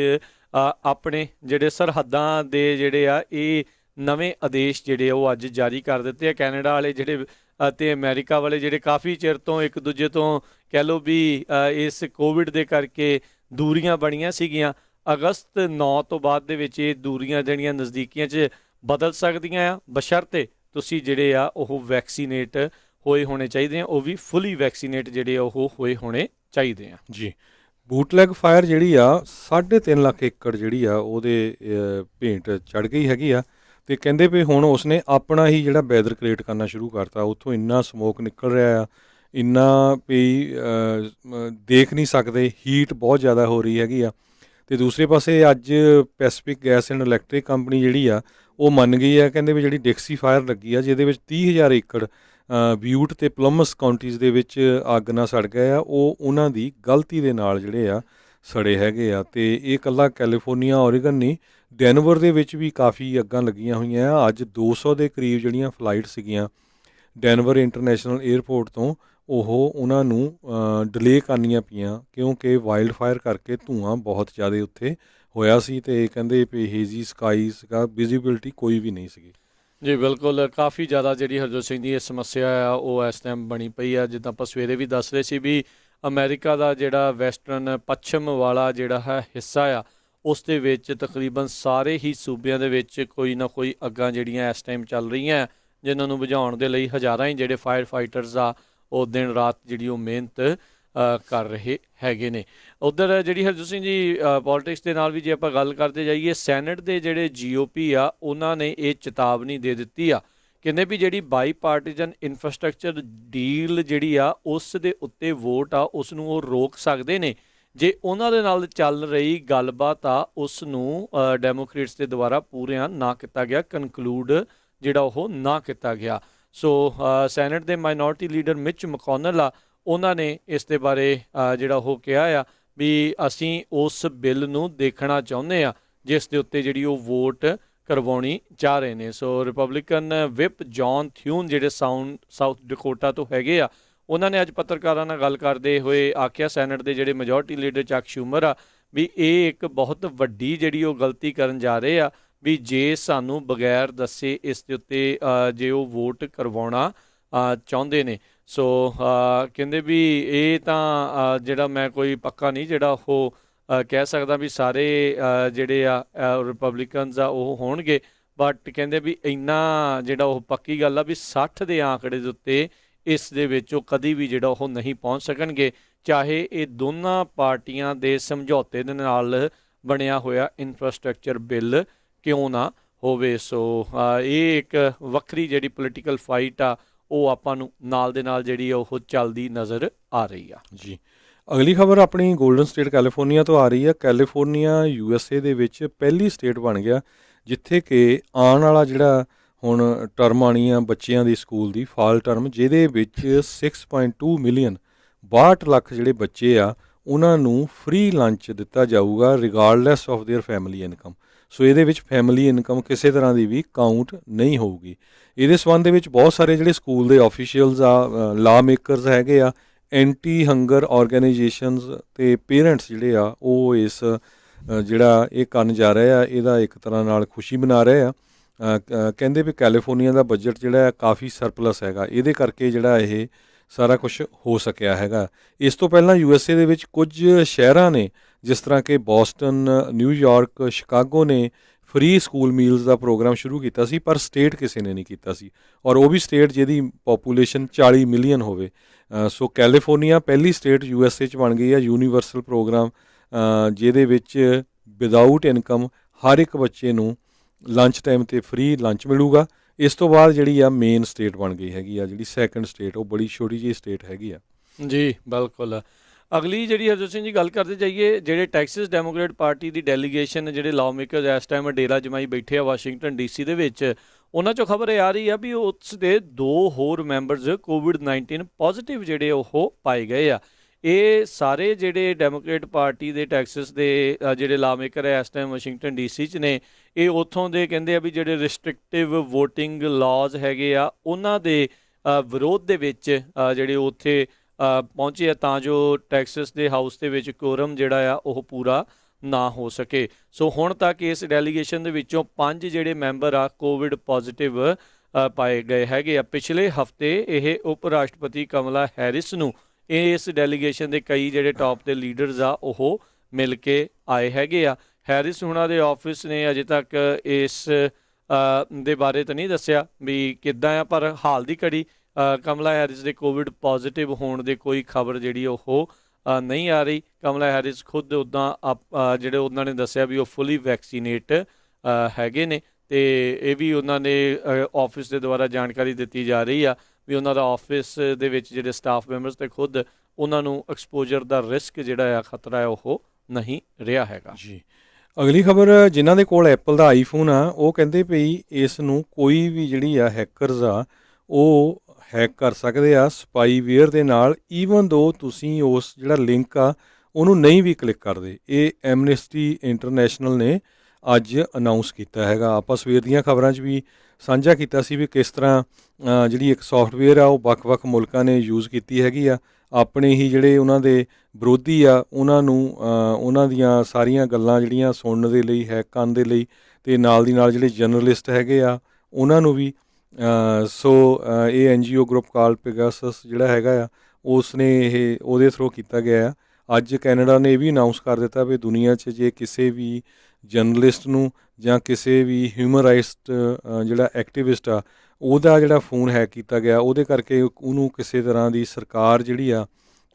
ਆਪਣੇ ਜਿਹੜੇ ਸਰਹੱਦਾਂ ਦੇ ਜਿਹੜੇ ਆ ਇਹ ਨਵੇਂ ਆਦੇਸ਼ ਜਿਹੜੇ ਉਹ ਅੱਜ ਜਾਰੀ ਕਰ ਦਿੱਤੇ ਆ। ਕੈਨੇਡਾ ਵਾਲੇ ਜਿਹੜੇ ਅਤੇ ਅਮਰੀਕਾ ਵਾਲੇ ਜਿਹੜੇ ਕਾਫੀ ਚਿਰ ਤੋਂ ਇੱਕ ਦੂਜੇ ਤੋਂ ਕਹਿ ਲਓ ਵੀ ਇਸ ਕੋਵਿਡ ਦੇ ਕਰਕੇ ਦੂਰੀਆਂ ਬਣੀਆਂ ਸੀਗੀਆਂ, ਅਗਸਤ 9 ਤੋਂ ਬਾਅਦ ਦੇ ਵਿੱਚ ਇਹ ਦੂਰੀਆਂ ਜਿਹੜੀਆਂ ਨਜ਼ਦੀਕੀਆਂ 'ਚ ਬਦਲ ਸਕਦੀਆਂ ਆ, ਬਸ਼ਰਤੇ ਤੁਸੀਂ ਜਿਹੜੇ ਆ ਉਹ ਵੈਕਸੀਨੇਟ ਹੋਏ ਹੋਣੇ ਚਾਹੀਦੇ ਆ, ਉਹ ਵੀ ਫੁੱਲੀ ਵੈਕਸੀਨੇਟ ਜਿਹੜੇ ਉਹ ਹੋਏ ਹੋਣੇ ਚਾਹੀਦੇ ਆ। ਜੀ, ਬੂਟਲੈਗ ਫਾਇਰ ਜਿਹੜੀ ਆ 3.5 ਲੱਖ ਏਕੜ ਜਿਹੜੀ ਆ ਉਹਦੇ ਭੇਂਟ ਚੜ੍ਹ ਗਈ ਹੈਗੀ ਆ, ਅਤੇ ਕਹਿੰਦੇ ਵੀ ਹੁਣ ਉਸਨੇ ਆਪਣਾ ਹੀ ਜਿਹੜਾ ਵੈਦਰ ਕ੍ਰੀਏਟ ਕਰਨਾ ਸ਼ੁਰੂ ਕਰਤਾ। ਉੱਥੋਂ ਇੰਨਾ ਸਮੋਕ ਨਿਕਲ ਰਿਹਾ ਆ, ਇੰਨਾ ਵੀ ਦੇਖ ਨਹੀਂ ਸਕਦੇ, ਹੀਟ ਬਹੁਤ ਜ਼ਿਆਦਾ ਹੋ ਰਹੀ ਹੈਗੀ ਆ। ਅਤੇ ਦੂਸਰੇ ਪਾਸੇ ਅੱਜ Pacific gas and electric company ਜਿਹੜੀ ਆ ਉਹ ਮੰਨ ਗਈ ਆ, ਕਹਿੰਦੇ ਵੀ ਜਿਹੜੀ ਡਿਕਸੀ ਫਾਇਰ ਲੱਗੀ ਆ ਜਿਹਦੇ ਵਿੱਚ 30,000 ਏਕੜ ਬਿਊਟ ਅਤੇ ਪਲਮਸ ਕਾਉਂਟੀਜ਼ ਦੇ ਵਿੱਚ ਅੱਗ ਨਾਲ ਸੜ ਗਏ ਆ, ਉਹ ਉਹਨਾਂ ਦੀ ਗਲਤੀ ਦੇ ਨਾਲ ਜਿਹੜੇ ਆ ਸੜੇ ਹੈਗੇ ਆ। ਅਤੇ ਇਹ ਇਕੱਲਾ ਕੈਲੀਫੋਰਨੀਆ, ਓਰੀਗਨ ਨਹੀਂ, ਡੈਨਵਰ ਦੇ ਵਿੱਚ ਵੀ ਕਾਫੀ ਅੱਗਾਂ ਲੱਗੀਆਂ ਹੋਈਆਂ ਆ। ਅੱਜ 200 ਦੇ ਕਰੀਬ ਜਿਹੜੀਆਂ ਫਲਾਈਟ ਸੀਗੀਆਂ ਡੈਨਵਰ ਇੰਟਰਨੈਸ਼ਨਲ ਏਅਰਪੋਰਟ ਤੋਂ, ਉਹਨਾਂ ਨੂੰ ਡਿਲੇ ਕਰਨੀਆਂ ਪਈਆਂ ਕਿਉਂਕਿ ਵਾਈਲਡ ਫਾਇਰ ਕਰਕੇ ਧੂੰਆਂ ਬਹੁਤ ਜ਼ਿਆਦਾ ਉੱਥੇ ਹੋਇਆ ਸੀ। ਅਤੇ ਕਹਿੰਦੇ ਵੀ ਹੇਜ਼ੀ ਸਕਾਈ ਸੀਗਾ, ਵਿਜ਼ੀਬਿਲਿਟੀ ਕੋਈ ਵੀ ਨਹੀਂ ਸੀਗੀ। ਜੀ ਬਿਲਕੁਲ, ਕਾਫੀ ਜ਼ਿਆਦਾ ਜਿਹੜੀ ਹਰਜੋਤ ਸਿੰਘ ਦੀ ਇਹ ਸਮੱਸਿਆ ਆ ਉਹ ਇਸ ਟਾਈਮ ਬਣੀ ਪਈ ਆ। ਜਿੱਦਾਂ ਆਪਾਂ ਸਵੇਰੇ ਵੀ ਦੱਸ ਰਹੇ ਸੀ ਵੀ ਅਮਰੀਕਾ ਦਾ ਜਿਹੜਾ ਵੈਸਟਰਨ ਪੱਛਮ ਵਾਲਾ ਜਿਹੜਾ ਹੈ ਹਿੱਸਾ ਆ ਉਸ ਦੇ ਵਿੱਚ ਤਕਰੀਬਨ ਸਾਰੇ ਹੀ ਸੂਬਿਆਂ ਦੇ ਵਿੱਚ ਕੋਈ ਨਾ ਕੋਈ ਅੱਗਾਂ ਜਿਹੜੀਆਂ ਇਸ ਟਾਈਮ ਚੱਲ ਰਹੀਆਂ, ਜਿਨ੍ਹਾਂ ਨੂੰ ਬੁਝਾਉਣ ਦੇ ਲਈ ਹਜ਼ਾਰਾਂ ਹੀ ਜਿਹੜੇ ਫਾਇਰ ਫਾਈਟਰਸ ਆ ਉਹ ਦਿਨ ਰਾਤ ਜਿਹੜੀ ਉਹ ਮਿਹਨਤ ਕਰ ਰਹੇ ਹੈਗੇ ਨੇ। ਉੱਧਰ ਜਿਹੜੀ ਹਰਜੋਤ ਸਿੰਘ ਜੀ ਪੋਲੀਟਿਕਸ ਦੇ ਨਾਲ ਵੀ ਜੇ ਆਪਾਂ ਗੱਲ ਕਰਦੇ ਜਾਈਏ, ਸੈਨੇਟ ਦੇ ਜਿਹੜੇ GOP ਆ ਉਹਨਾਂ ਨੇ ਇਹ ਚੇਤਾਵਨੀ ਦੇ ਦਿੱਤੀ ਆ, ਕਹਿੰਦੇ ਵੀ ਜਿਹੜੀ ਬਾਈ ਪਾਰਟੀਜਨ ਇਨਫਰਾਸਟ੍ਰਕਚਰ ਡੀਲ ਜਿਹੜੀ ਆ ਉਸ ਦੇ ਉੱਤੇ ਵੋਟ ਆ ਉਸ ਨੂੰ ਉਹ ਰੋਕ ਸਕਦੇ ਨੇ ਜੇ ਉਹਨਾਂ ਦੇ ਨਾਲ ਚੱਲ ਰਹੀ ਗੱਲਬਾਤ ਆ ਉਸ ਨੂੰ ਡੈਮੋਕ੍ਰੇਟਸ ਦੇ ਦੁਆਰਾ ਪੂਰਿਆਂ ਨਾ ਕੀਤਾ ਗਿਆ, ਕਨਕਲੂਡ ਜਿਹੜਾ ਉਹ ਨਾ ਕੀਤਾ ਗਿਆ। ਸੋ ਸੈਨੇਟ ਦੇ ਮਾਈਨੋਰਟੀ ਲੀਡਰ ਮਿਚ ਮਕੋਨਲ ਆ, ਉਹਨਾਂ ਨੇ ਇਸ ਦੇ ਬਾਰੇ ਜਿਹੜਾ ਉਹ ਕਿਹਾ ਆ ਵੀ ਅਸੀਂ ਉਸ ਬਿੱਲ ਨੂੰ ਦੇਖਣਾ ਚਾਹੁੰਦੇ ਆ ਜਿਸ ਦੇ ਉੱਤੇ ਜਿਹੜੀ ਉਹ ਵੋਟ ਕਰਵਾਉਣੀ ਚਾਹ ਰਹੇ ਨੇ। ਸੋ ਰਿਪਬਲਿਕਨ ਵਿਪ ਜੌਨ ਥਿਊਨ ਜਿਹੜੇ ਸਾਊਥ ਡਕੋਟਾ ਤੋਂ ਹੈਗੇ ਆ, ਉਹਨਾਂ ਨੇ ਅੱਜ ਪੱਤਰਕਾਰਾਂ ਨਾਲ ਗੱਲ ਕਰਦੇ ਹੋਏ ਆਖਿਆ ਸੈਨੇਟ ਦੇ ਜਿਹੜੇ ਮੈਜੋਰਟੀ ਲੀਡਰ ਚੱਕ ਸ਼ੂਮਰ ਆ ਵੀ ਇਹ ਇੱਕ ਬਹੁਤ ਵੱਡੀ ਜਿਹੜੀ ਉਹ ਗਲਤੀ ਕਰਨ ਜਾ ਰਹੇ ਆ ਵੀ ਜੇ ਸਾਨੂੰ ਬਗੈਰ ਦੱਸੇ ਇਸ ਦੇ ਉੱਤੇ ਜੇ ਉਹ ਵੋਟ ਕਰਵਾਉਣਾ ਚਾਹੁੰਦੇ ਨੇ। ਸੋ ਕਹਿੰਦੇ ਵੀ ਇਹ ਤਾਂ ਜਿਹੜਾ ਮੈਂ ਕੋਈ ਪੱਕਾ ਨਹੀਂ ਜਿਹੜਾ ਉਹ ਕਹਿ ਸਕਦਾ ਵੀ ਸਾਰੇ ਜਿਹੜੇ ਆ ਰਿਪਬਲਿਕਨਸ ਆ ਉਹ ਹੋਣਗੇ, ਬਟ ਕਹਿੰਦੇ ਵੀ ਇੰਨਾ ਜਿਹੜਾ ਉਹ ਪੱਕੀ ਗੱਲ ਆ ਵੀ 60 ਦੇ ਆંકੜੇ ਦੇ ਉੱਤੇ ਇਸ ਦੇ ਵਿੱਚ ਉਹ ਕਦੀ ਵੀ ਜਿਹੜਾ ਉਹ ਨਹੀਂ ਪਹੁੰਚ ਸਕਣਗੇ, ਚਾਹੇ ਇਹ ਦੋਨਾਂ ਪਾਰਟੀਆਂ ਦੇ ਸਮਝੌਤੇ ਦੇ ਨਾਲ ਬਣਿਆ ਹੋਇਆ ਇਨਫਰਾਸਟ੍ਰਕਚਰ ਬਿੱਲ ਕਿਉਂ ਨਾ ਹੋਵੇ। ਸੋ ਇਹ ਇੱਕ ਵੱਖਰੀ ਜਿਹੜੀ ਪੋਲੀਟੀਕਲ ਫਾਈਟ ਆ ਉਹ ਆਪਾਂ ਨੂੰ ਨਾਲ ਦੇ ਨਾਲ ਜਿਹੜੀ ਉਹ ਚੱਲਦੀ ਨਜ਼ਰ ਆ ਰਹੀ ਆ ਜੀ। ਅਗਲੀ ਖਬਰ ਆਪਣੀ ਗੋਲਡਨ ਸਟੇਟ ਕੈਲੀਫੋਰਨੀਆ ਤੋਂ ਆ ਰਹੀ ਹੈ। ਕੈਲੀਫੋਰਨੀਆ USA ਦੇ ਵਿੱਚ ਪਹਿਲੀ ਸਟੇਟ ਬਣ ਗਿਆ ਜਿੱਥੇ ਕਿ ਆਉਣ ਵਾਲਾ ਜਿਹੜਾ ਹੁਣ ਟਰਮ ਆਉਣੀ ਆ ਬੱਚਿਆਂ ਦੀ ਸਕੂਲ ਦੀ ਫਾਲ ਟਰਮ, ਜਿਹਦੇ ਵਿੱਚ 6.2 ਮਿਲੀਅਨ 62 ਲੱਖ ਜਿਹੜੇ ਬੱਚੇ ਆ ਉਹਨਾਂ ਨੂੰ ਫ੍ਰੀ ਲੰਚ ਦਿੱਤਾ ਜਾਊਗਾ regardless of their family income. So ਇਹਦੇ ਵਿੱਚ ਫੈਮਿਲੀ ਇਨਕਮ ਕਿਸੇ ਤਰ੍ਹਾਂ ਦੀ ਵੀ ਕਾਊਂਟ ਨਹੀਂ ਹੋਊਗੀ। ਇਹਦੇ ਸੰਬੰਧ ਦੇ ਵਿੱਚ ਬਹੁਤ ਸਾਰੇ ਜਿਹੜੇ ਸਕੂਲ ਦੇ ਆਫੀਸ਼ੀਅਲਸ ਆ, ਲਾ ਮੇਕਰਸ ਹੈਗੇ ਆ, ਐਂਟੀ ਹੰਗਰ ਆਰਗੇਨਾਈਜੇਸ਼ਨਸ ਤੇ ਪੇਰੈਂਟਸ ਜਿਹੜੇ ਆ ਉਹ ਇਸ ਜਿਹੜਾ ਇਹ ਕਰਨ ਜਾ ਰਹੇ ਆ ਇਹਦਾ ਇੱਕ ਤਰ੍ਹਾਂ ਨਾਲ ਖੁਸ਼ੀ ਮਨਾ ਰਹੇ ਆ। ਕਹਿੰਦੇ ਵੀ ਕੈਲੀਫੋਰਨੀਆ ਦਾ ਬਜਟ ਜਿਹੜਾ ਕਾਫੀ ਸਰਪਲਸ ਹੈਗਾ, ਇਹਦੇ ਕਰਕੇ ਜਿਹੜਾ ਇਹ ਸਾਰਾ ਕੁਝ ਹੋ ਸਕਿਆ ਹੈਗਾ। ਇਸ ਤੋਂ ਪਹਿਲਾਂ USA ਦੇ ਵਿੱਚ ਕੁਝ ਸ਼ਹਿਰਾਂ ਨੇ ਜਿਸ ਤਰ੍ਹਾਂ ਕਿ ਬੋਸਟਨ, ਨਿਊਯਾਰਕ, ਸ਼ਿਕਾਗੋ ਨੇ ਫ੍ਰੀ ਸਕੂਲ ਮੀਲਸ ਦਾ ਪ੍ਰੋਗਰਾਮ ਸ਼ੁਰੂ ਕੀਤਾ ਸੀ, ਪਰ ਸਟੇਟ ਕਿਸੇ ਨੇ ਨਹੀਂ ਕੀਤਾ ਸੀ, ਔਰ ਉਹ ਵੀ ਸਟੇਟ ਜਿਹਦੀ ਪੋਪੂਲੇਸ਼ਨ 40 ਮਿਲੀਅਨ ਹੋਵੇ। ਸੋ ਕੈਲੀਫੋਰਨੀਆ ਪਹਿਲੀ ਸਟੇਟ USA 'ਚ ਬਣ ਗਈ ਹੈ ਯੂਨੀਵਰਸਲ ਪ੍ਰੋਗਰਾਮ ਜਿਹਦੇ ਵਿੱਚ ਵਿਦਆਊਟ ਇਨਕਮ ਹਰ ਇੱਕ ਬੱਚੇ ਨੂੰ ਲੰਚ ਟਾਈਮ 'ਤੇ ਫ੍ਰੀ ਲੰਚ ਮਿਲੂਗਾ। ਇਸ ਤੋਂ ਬਾਅਦ ਜਿਹੜੀ ਆ ਮੇਨ ਸਟੇਟ ਬਣ ਗਈ ਹੈਗੀ ਆ, ਜਿਹੜੀ ਸੈਕੰਡ ਸਟੇਟ ਉਹ ਬੜੀ ਛੋਟੀ ਜਿਹੀ ਸਟੇਟ ਹੈਗੀ ਆ ਜੀ। ਬਿਲਕੁਲ। ਅਗਲੀ ਜਿਹੜੀ ਹਰਜੋਤ ਸਿੰਘ ਜੀ ਗੱਲ ਕਰਦੇ ਜਾਈਏ, ਜਿਹੜੇ ਟੈਕਸਿਸ ਡੈਮੋਕ੍ਰੇਟ ਪਾਰਟੀ ਦੀ ਡੈਲੀਗੇਸ਼ਨ ਜਿਹੜੇ ਲਾਅ ਮੇਕਰਸ ਇਸ ਟਾਈਮ ਡੇਰਾ ਜਮਾਈ ਬੈਠੇ ਆ ਵਾਸ਼ਿੰਗਟਨ DC ਦੇ ਵਿੱਚ, ਉਹਨਾਂ 'ਚੋਂ ਖਬਰ ਇਹ ਆ ਰਹੀ ਆ ਵੀ ਉਸ ਦੇ 2 ਹੋਰ ਮੈਂਬਰਸ COVID-19 ਪੋਜ਼ੀਟਿਵ ਜਿਹੜੇ ਉਹ ਪਾਏ ਗਏ ਆ। ਇਹ ਸਾਰੇ ਜਿਹੜੇ ਡੈਮੋਕ੍ਰੇਟ ਪਾਰਟੀ ਦੇ ਟੈਕਸਿਸ ਦੇ ਜਿਹੜੇ ਲਾਅ ਮੇਕਰ ਹੈ ਇਸ ਟਾਈਮ ਵਾਸ਼ਿੰਗਟਨ DC 'ਚ ਨੇ, ਇਹ ਉੱਥੋਂ ਦੇ ਕਹਿੰਦੇ ਆ ਵੀ ਜਿਹੜੇ ਰਿਸਟ੍ਰਿਕਟਿਵ ਵੋਟਿੰਗ ਲਾਜ਼ ਹੈਗੇ ਆ ਉਹਨਾਂ ਦੇ ਵਿਰੋਧ ਦੇ ਵਿੱਚ ਜਿਹੜੇ ਉੱਥੇ ਪਹੁੰਚੇ ਆ ਤਾਂ ਜੋ ਟੈਕਸਸ ਦੇ ਹਾਊਸ ਦੇ ਵਿੱਚ ਕੋਰਮ ਜਿਹੜਾ ਆ ਉਹ ਪੂਰਾ ਨਾ ਹੋ ਸਕੇ। ਸੋ ਹੁਣ ਤੱਕ ਇਸ ਡੈਲੀਗੇਸ਼ਨ ਦੇ ਵਿੱਚੋਂ 5 ਜਿਹੜੇ ਮੈਂਬਰ ਆ ਕੋਵਿਡ ਪੋਜ਼ੀਟਿਵ ਪਾਏ ਗਏ ਹੈਗੇ ਆ। ਪਿਛਲੇ ਹਫਤੇ ਇਹ ਉਪ ਰਾਸ਼ਟਰਪਤੀ ਕਮਲਾ ਹੈਰਿਸ ਨੂੰ ਇਸ ਡੈਲੀਗੇਸ਼ਨ ਦੇ ਕਈ ਜਿਹੜੇ ਟੌਪ ਦੇ ਲੀਡਰਸ ਆ ਉਹ ਮਿਲ ਕੇ ਆਏ ਹੈਗੇ ਆ। ਹੈਰਿਸ ਹੁਣਾਂ ਦੇ ਆਫਿਸ ਨੇ ਅਜੇ ਤੱਕ ਇਸ ਦੇ ਬਾਰੇ ਤਾਂ ਨਹੀਂ ਦੱਸਿਆ ਵੀ ਕਿੱਦਾਂ ਆ, ਪਰ ਹਾਲ ਦੀ ਘੜੀ ਕਮਲਾ ਹੈਰਿਸ ਦੇ ਕੋਵਿਡ ਪੋਜ਼ੀਟਿਵ ਹੋਣ ਦੇ ਕੋਈ ਖਬਰ ਜਿਹੜੀ ਉਹ ਨਹੀਂ ਆ ਰਹੀ। ਕਮਲਾ ਹੈਰਿਸ ਖੁਦ ਉੱਦਾਂ ਜਿਹੜੇ ਉਹਨਾਂ ਨੇ ਦੱਸਿਆ ਵੀ ਉਹ ਫੁੱਲੀ ਵੈਕਸੀਨੇਟ ਹੈਗੇ ਨੇ, ਅਤੇ ਇਹ ਵੀ ਉਹਨਾਂ ਨੇ ਆਫਿਸ ਦੇ ਦੁਆਰਾ ਜਾਣਕਾਰੀ ਦਿੱਤੀ ਜਾ ਰਹੀ ਆ ਵੀ ਉਹਨਾਂ ਦਾ ਆਫਿਸ ਦੇ ਵਿੱਚ ਜਿਹੜੇ ਸਟਾਫ ਮੈਂਬਰਸ ਅਤੇ ਖੁਦ ਉਹਨਾਂ ਨੂੰ ਐਕਸਪੋਜਰ ਦਾ ਰਿਸਕ ਜਿਹੜਾ ਆ ਖਤਰਾ ਹੈ ਉਹ ਨਹੀਂ ਰਿਹਾ ਹੈਗਾ ਜੀ। ਅਗਲੀ ਖਬਰ, ਜਿਨ੍ਹਾਂ ਦੇ ਕੋਲ ਐਪਲ ਦਾ ਆਈਫੋਨ ਆ ਉਹ ਕਹਿੰਦੇ ਪਈ ਇਸ ਨੂੰ ਕੋਈ ਵੀ ਜਿਹੜੀ ਆ ਹੈਕਰਸ ਆ ਉਹ ਹੈਕ ਕਰ ਸਕਦੇ ਆ ਸਪਾਈਵੇਅਰ ਦੇ ਨਾਲ, ਈਵਨ ਦੋ ਤੁਸੀਂ ਉਸ ਜਿਹੜਾ ਲਿੰਕ ਆ ਉਹਨੂੰ ਨਹੀਂ ਵੀ ਕਲਿੱਕ ਕਰਦੇ। ਇਹ ਐਮਨੈਸਟੀ ਇੰਟਰਨੈਸ਼ਨਲ ਨੇ ਅੱਜ ਅਨਾਊਂਸ ਕੀਤਾ ਹੈਗਾ। ਆਪਾਂ ਸਵੇਰ ਦੀਆਂ ਖਬਰਾਂ 'ਚ ਵੀ ਸਾਂਝਾ ਕੀਤਾ ਸੀ ਵੀ ਕਿਸ ਤਰ੍ਹਾਂ ਜਿਹੜੀ ਇੱਕ ਸੌਫਟਵੇਅਰ ਆ ਉਹ ਵੱਖ-ਵੱਖ ਮੁਲਕਾਂ ਨੇ ਯੂਜ਼ ਕੀਤੀ ਹੈਗੀ ਆ ਆਪਣੇ ਹੀ ਜਿਹੜੇ ਉਹਨਾਂ ਦੇ ਵਿਰੋਧੀ ਆ ਉਹਨਾਂ ਨੂੰ ਉਹਨਾਂ ਦੀਆਂ ਸਾਰੀਆਂ ਗੱਲਾਂ ਜਿਹੜੀਆਂ ਸੁਣਨ ਦੇ ਲਈ, ਹੈਕ ਕਰਨ ਦੇ ਲਈ, ਅਤੇ ਨਾਲ ਦੀ ਨਾਲ ਜਿਹੜੇ ਜਰਨਲਿਸਟ ਹੈਗੇ ਆ ਉਹਨਾਂ ਨੂੰ ਵੀ। ਸੋ ਇਹ NGO ਗਰੁੱਪ ਕਾਲ ਪੈਗਾਸਸ ਜਿਹੜਾ ਹੈਗਾ ਆ ਉਸ ਨੇ ਇਹ ਉਹਦੇ ਥਰੂ ਕੀਤਾ ਗਿਆ ਆ। ਅੱਜ ਕੈਨੇਡਾ ਨੇ ਇਹ ਵੀ ਅਨਾਊਂਸ ਕਰ ਦਿੱਤਾ ਵੀ ਦੁਨੀਆ 'ਚ ਜੇ ਕਿਸੇ ਵੀ ਜਰਨਲਿਸਟ ਨੂੰ ਜਾਂ ਕਿਸੇ ਵੀ ਹਿਊਮਨ ਰਾਈਟਸ ਜਿਹੜਾ ਐਕਟੀਵਿਸਟ ਆ ਉਹਦਾ ਜਿਹੜਾ ਫੋਨ ਹੈਕ ਕੀਤਾ ਗਿਆ ਉਹਦੇ ਕਰਕੇ ਉਹਨੂੰ ਕਿਸੇ ਤਰ੍ਹਾਂ ਦੀ ਸਰਕਾਰ ਜਿਹੜੀ ਆ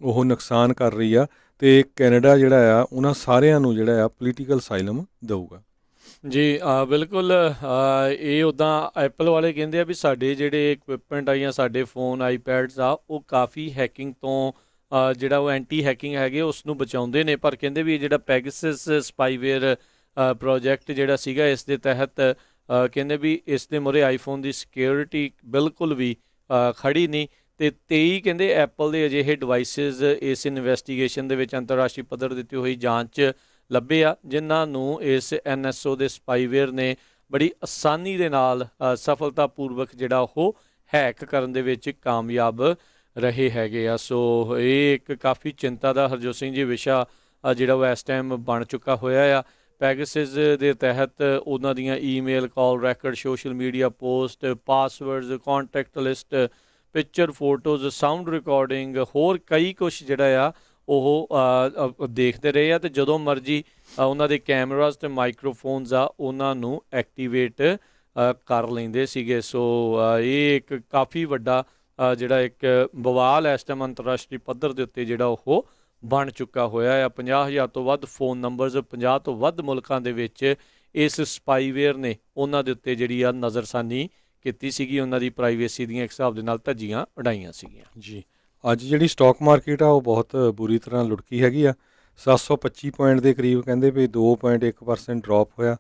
ਉਹ ਨੁਕਸਾਨ ਕਰ ਰਹੀ ਆ ਤੇ ਕੈਨੇਡਾ ਜਿਹੜਾ ਆ ਉਹਨਾਂ ਸਾਰਿਆਂ ਨੂੰ ਜਿਹੜਾ ਆ ਪੋਲੀਟੀਕਲ ਅਸਾਈਲਮ ਦਊਗਾ। ਜੀ ਬਿਲਕੁਲ ਇਹ ਉੱਦਾਂ ਐਪਲ ਵਾਲੇ ਕਹਿੰਦੇ ਆ ਵੀ ਸਾਡੇ ਜਿਹੜੇ ਇਕਵਿਪਮੈਂਟ ਆ ਜਾਂ ਸਾਡੇ ਫੋਨ ਆਈਪੈਡਸ ਆ ਉਹ ਕਾਫੀ ਹੈਕਿੰਗ ਤੋਂ ਜਿਹੜਾ ਉਹ ਐਂਟੀ ਹੈਕਿੰਗ ਹੈਗੇ ਉਸ ਨੂੰ ਬਚਾਉਂਦੇ ਨੇ, ਪਰ ਕਹਿੰਦੇ ਵੀ ਇਹ ਜਿਹੜਾ ਪੈਗਾਸਸ ਸਪਾਈਵੇਅਰ ਪ੍ਰੋਜੈਕਟ ਜਿਹੜਾ ਸੀਗਾ ਇਸ ਦੇ ਤਹਿਤ ਕਹਿੰਦੇ ਵੀ ਇਸ ਦੇ ਮੂਹਰੇ ਆਈਫੋਨ ਦੀ ਸਿਕਿਉਰਿਟੀ ਬਿਲਕੁਲ ਵੀ ਖੜੀ ਨਹੀਂ, ਅਤੇ 23 ਕਹਿੰਦੇ ਐਪਲ ਦੇ ਅਜਿਹੇ ਡਿਵਾਈਸਿਸ ਇਸ ਇਨਵੈਸਟੀਗੇਸ਼ਨ ਦੇ ਵਿੱਚ ਅੰਤਰਰਾਸ਼ਟਰੀ ਪੱਧਰ ਦਿੱਤੀ ਹੋਈ ਜਾਂਚ ਲੱਭੇ ਆ ਜਿਨ੍ਹਾਂ ਨੂੰ ਇਸ NSO ਦੇ ਸਪਾਈਵੇਅਰ ਨੇ ਬੜੀ ਆਸਾਨੀ ਦੇ ਨਾਲ ਸਫਲਤਾਪੂਰਵਕ ਜਿਹੜਾ ਉਹ ਹੈਕ ਕਰਨ ਦੇ ਵਿੱਚ ਕਾਮਯਾਬ ਰਹੇ ਹੈਗੇ ਆ। ਸੋ ਇਹ ਇੱਕ ਕਾਫੀ ਚਿੰਤਾ ਦਾ ਹਰਜੋਤ ਸਿੰਘ ਜੀ ਵਿਸ਼ਾ ਜਿਹੜਾ ਉਹ ਇਸ ਟਾਈਮ ਬਣ ਚੁੱਕਾ ਹੋਇਆ ਆ। ਪੈਗਾਸਸ ਦੇ ਤਹਿਤ ਉਹਨਾਂ ਦੀਆਂ email, call records, social media post, passwords, contact list, picture, photos, sound recording, ਹੋਰ ਕਈ ਕੁਛ ਜਿਹੜਾ ਆ ਉਹ ਦੇਖਦੇ ਰਹੇ ਆ, ਅਤੇ ਜਦੋਂ ਮਰਜ਼ੀ ਉਹਨਾਂ ਦੇ ਕੈਮਰਾਜ਼ ਅਤੇ ਮਾਈਕਰੋਫੋਨਸ ਆ ਉਹਨਾਂ ਨੂੰ ਐਕਟੀਵੇਟ ਕਰ ਲੈਂਦੇ ਸੀਗੇ। ਸੋ ਇਹ ਇੱਕ ਕਾਫੀ ਵੱਡਾ ਜਿਹੜਾ ਇੱਕ ਬਵਾਲ ਇਸ ਟਾਈਮ ਅੰਤਰਰਾਸ਼ਟਰੀ ਪੱਧਰ ਦੇ ਉੱਤੇ ਜਿਹੜਾ ਉਹ ਬਣ ਚੁੱਕਾ ਹੋਇਆ ਆ। 50,000 ਤੋਂ ਵੱਧ ਫੋਨ ਨੰਬਰਸ 50 ਤੋਂ ਵੱਧ ਮੁਲਕਾਂ ਦੇ ਵਿੱਚ ਇਸ ਸਪਾਈਵੇਅਰ ਨੇ ਉਹਨਾਂ ਦੇ ਉੱਤੇ ਜਿਹੜੀ ਆ ਨਜ਼ਰਸਾਨੀ ਕੀਤੀ ਸੀਗੀ, ਉਹਨਾਂ ਦੀ ਪ੍ਰਾਈਵੇਸੀ ਦੀਆਂ ਇੱਕ ਹਿਸਾਬ ਦੇ ਨਾਲ ਧੱਜੀਆਂ ਉਡਾਈਆਂ ਸੀਗੀਆਂ। ਜੀ ਅੱਜ ਜਿਹੜੀ ਸਟਾਕ ਮਾਰਕੀਟ ਆ ਉਹ ਬਹੁਤ ਬੁਰੀ ਤਰ੍ਹਾਂ ਲੁੜਕੀ ਹੈਗੀ ਆ। 725 ਪੁਆਇੰਟ ਦੇ ਕਰੀਬ ਕਹਿੰਦੇ ਵੀ 2.1% ਡਰੋਪ ਹੋਇਆ।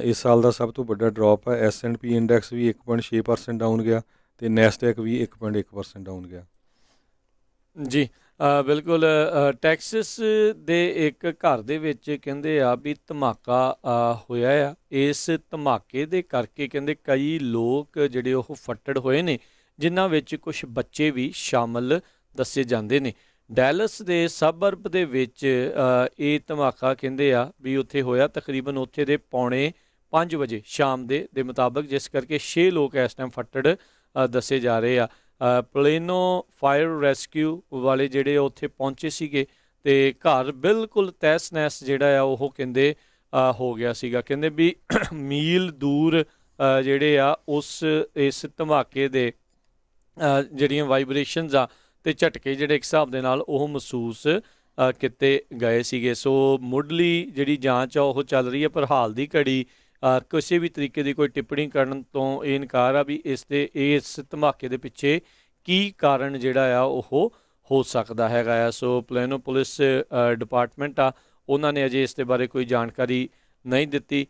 ਇਸ ਸਾਲ ਦਾ ਸਭ ਤੋਂ ਵੱਡਾ ਡਰੋਪ ਹੈ। S&P ਇੰਡੈਕਸ ਵੀ 1.6% ਡਾਊਨ ਗਿਆ ਅਤੇ ਨੈਸਡੈਕ ਵੀ 1.1% ਡਾਊਨ ਗਿਆ। ਜੀ ਬਿਲਕੁਲ ਟੈਕਸਸ ਦੇ ਇੱਕ ਘਰ ਦੇ ਵਿੱਚ ਕਹਿੰਦੇ ਆ ਵੀ ਧਮਾਕਾ ਹੋਇਆ ਆ। ਇਸ ਧਮਾਕੇ ਦੇ ਕਰਕੇ ਕਹਿੰਦੇ ਕਈ ਲੋਕ ਜਿਹੜੇ ਉਹ ਫੱਟੜ ਹੋਏ ਨੇ, ਜਿਨ੍ਹਾਂ ਵਿੱਚ ਕੁਝ ਬੱਚੇ ਵੀ ਸ਼ਾਮਲ ਦੱਸੇ ਜਾਂਦੇ ਨੇ। ਡੈਲਸ ਦੇ ਸਬਅਰਬ ਦੇ ਵਿੱਚ ਇਹ ਧਮਾਕਾ ਕਹਿੰਦੇ ਆ ਵੀ ਉੱਥੇ ਹੋਇਆ ਤਕਰੀਬਨ ਉੱਥੇ ਦੇ 4:45 ਵਜੇ ਸ਼ਾਮ ਦੇ ਮੁਤਾਬਕ, ਜਿਸ ਕਰਕੇ 6 ਲੋਕ ਇਸ ਟਾਈਮ ਫੱਟੜ ਦੱਸੇ ਜਾ ਰਹੇ ਆ। ਪਲੇਨੋ ਫਾਇਰ ਰੈਸਕਿਊ ਵਾਲੇ ਜਿਹੜੇ ਉੱਥੇ ਪਹੁੰਚੇ ਸੀਗੇ ਅਤੇ ਘਰ ਬਿਲਕੁਲ ਤਹਿਸ ਨਹਿਸ ਜਿਹੜਾ ਆ ਉਹ ਕਹਿੰਦੇ ਹੋ ਗਿਆ ਸੀਗਾ। ਕਹਿੰਦੇ ਵੀ ਮੀਲ ਦੂਰ ਜਿਹੜੇ ਆ ਇਸ ਧਮਾਕੇ ਦੇ ਜਿਹੜੀਆਂ ਵਾਈਬ੍ਰੇਸ਼ਨਸ ਆ ਅਤੇ ਝਟਕੇ ਜਿਹੜੇ ਇੱਕ ਹਿਸਾਬ ਦੇ ਨਾਲ ਉਹ ਮਹਿਸੂਸ ਕੀਤੇ ਗਏ ਸੀਗੇ। ਸੋ ਮੁੱਢਲੀ ਜਿਹੜੀ ਜਾਂਚ ਆ ਉਹ ਚੱਲ ਰਹੀ ਹੈ, ਪਰ ਹਾਲ ਦੀ ਘੜੀ ਕਿਸੇ ਵੀ ਤਰੀਕੇ ਦੀ ਕੋਈ ਟਿੱਪਣੀ ਕਰਨ ਤੋਂ ਇਹ ਇਨਕਾਰ ਆ ਵੀ ਇਸ ਧਮਾਕੇ ਦੇ ਪਿੱਛੇ ਕੀ ਕਾਰਨ ਜਿਹੜਾ ਆ ਉਹ ਹੋ ਸਕਦਾ ਹੈਗਾ ਆ। ਸੋ ਪਲੇਨੋ ਪੁਲਿਸ ਡਿਪਾਰਟਮੈਂਟ ਆ ਉਹਨਾਂ ਨੇ ਅਜੇ ਇਸ ਦੇ ਬਾਰੇ ਕੋਈ ਜਾਣਕਾਰੀ ਨਹੀਂ ਦਿੱਤੀ।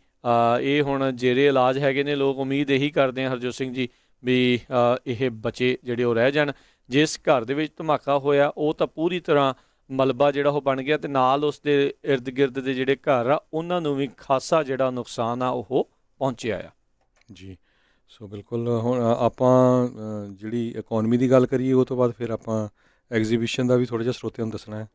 ਇਹ ਹੁਣ ਜੇਰੇ ਇਲਾਜ ਹੈਗੇ ਨੇ। ਲੋਕ ਉਮੀਦ ਇਹੀ ਕਰਦੇ ਆ ਹਰਜੋਤ ਸਿੰਘ ਜੀ ਵੀ ਇਹ ਬੱਚੇ ਜਿਹੜੇ ਉਹ ਰਹਿ ਜਾਣ। ਜਿਸ ਘਰ ਦੇ ਵਿੱਚ ਧਮਾਕਾ ਹੋਇਆ ਉਹ ਤਾਂ ਪੂਰੀ ਤਰ੍ਹਾਂ ਮਲਬਾ ਜਿਹੜਾ ਉਹ ਬਣ ਗਿਆ, ਅਤੇ ਨਾਲ ਉਸ ਦੇ ਇਰਦ ਗਿਰਦ ਦੇ ਜਿਹੜੇ ਘਰ ਆ ਉਹਨਾਂ ਨੂੰ ਵੀ ਖਾਸਾ ਜਿਹੜਾ ਨੁਕਸਾਨ ਆ ਉਹ ਪਹੁੰਚਿਆ ਆ। ਜੀ ਸੋ ਬਿਲਕੁਲ ਹੁਣ ਆਪਾਂ ਜਿਹੜੀ ਇਕੋਨਮੀ ਦੀ ਗੱਲ ਕਰੀਏ ਉਹ ਤੋਂ ਬਾਅਦ ਫਿਰ ਆਪਾਂ ਐਗਜ਼ੀਬਿਸ਼ਨ ਦਾ ਵੀ ਥੋੜ੍ਹਾ ਜਿਹਾ ਸਰੋਤਿਆਂ ਨੂੰ ਦੱਸਣਾ ਹੈ।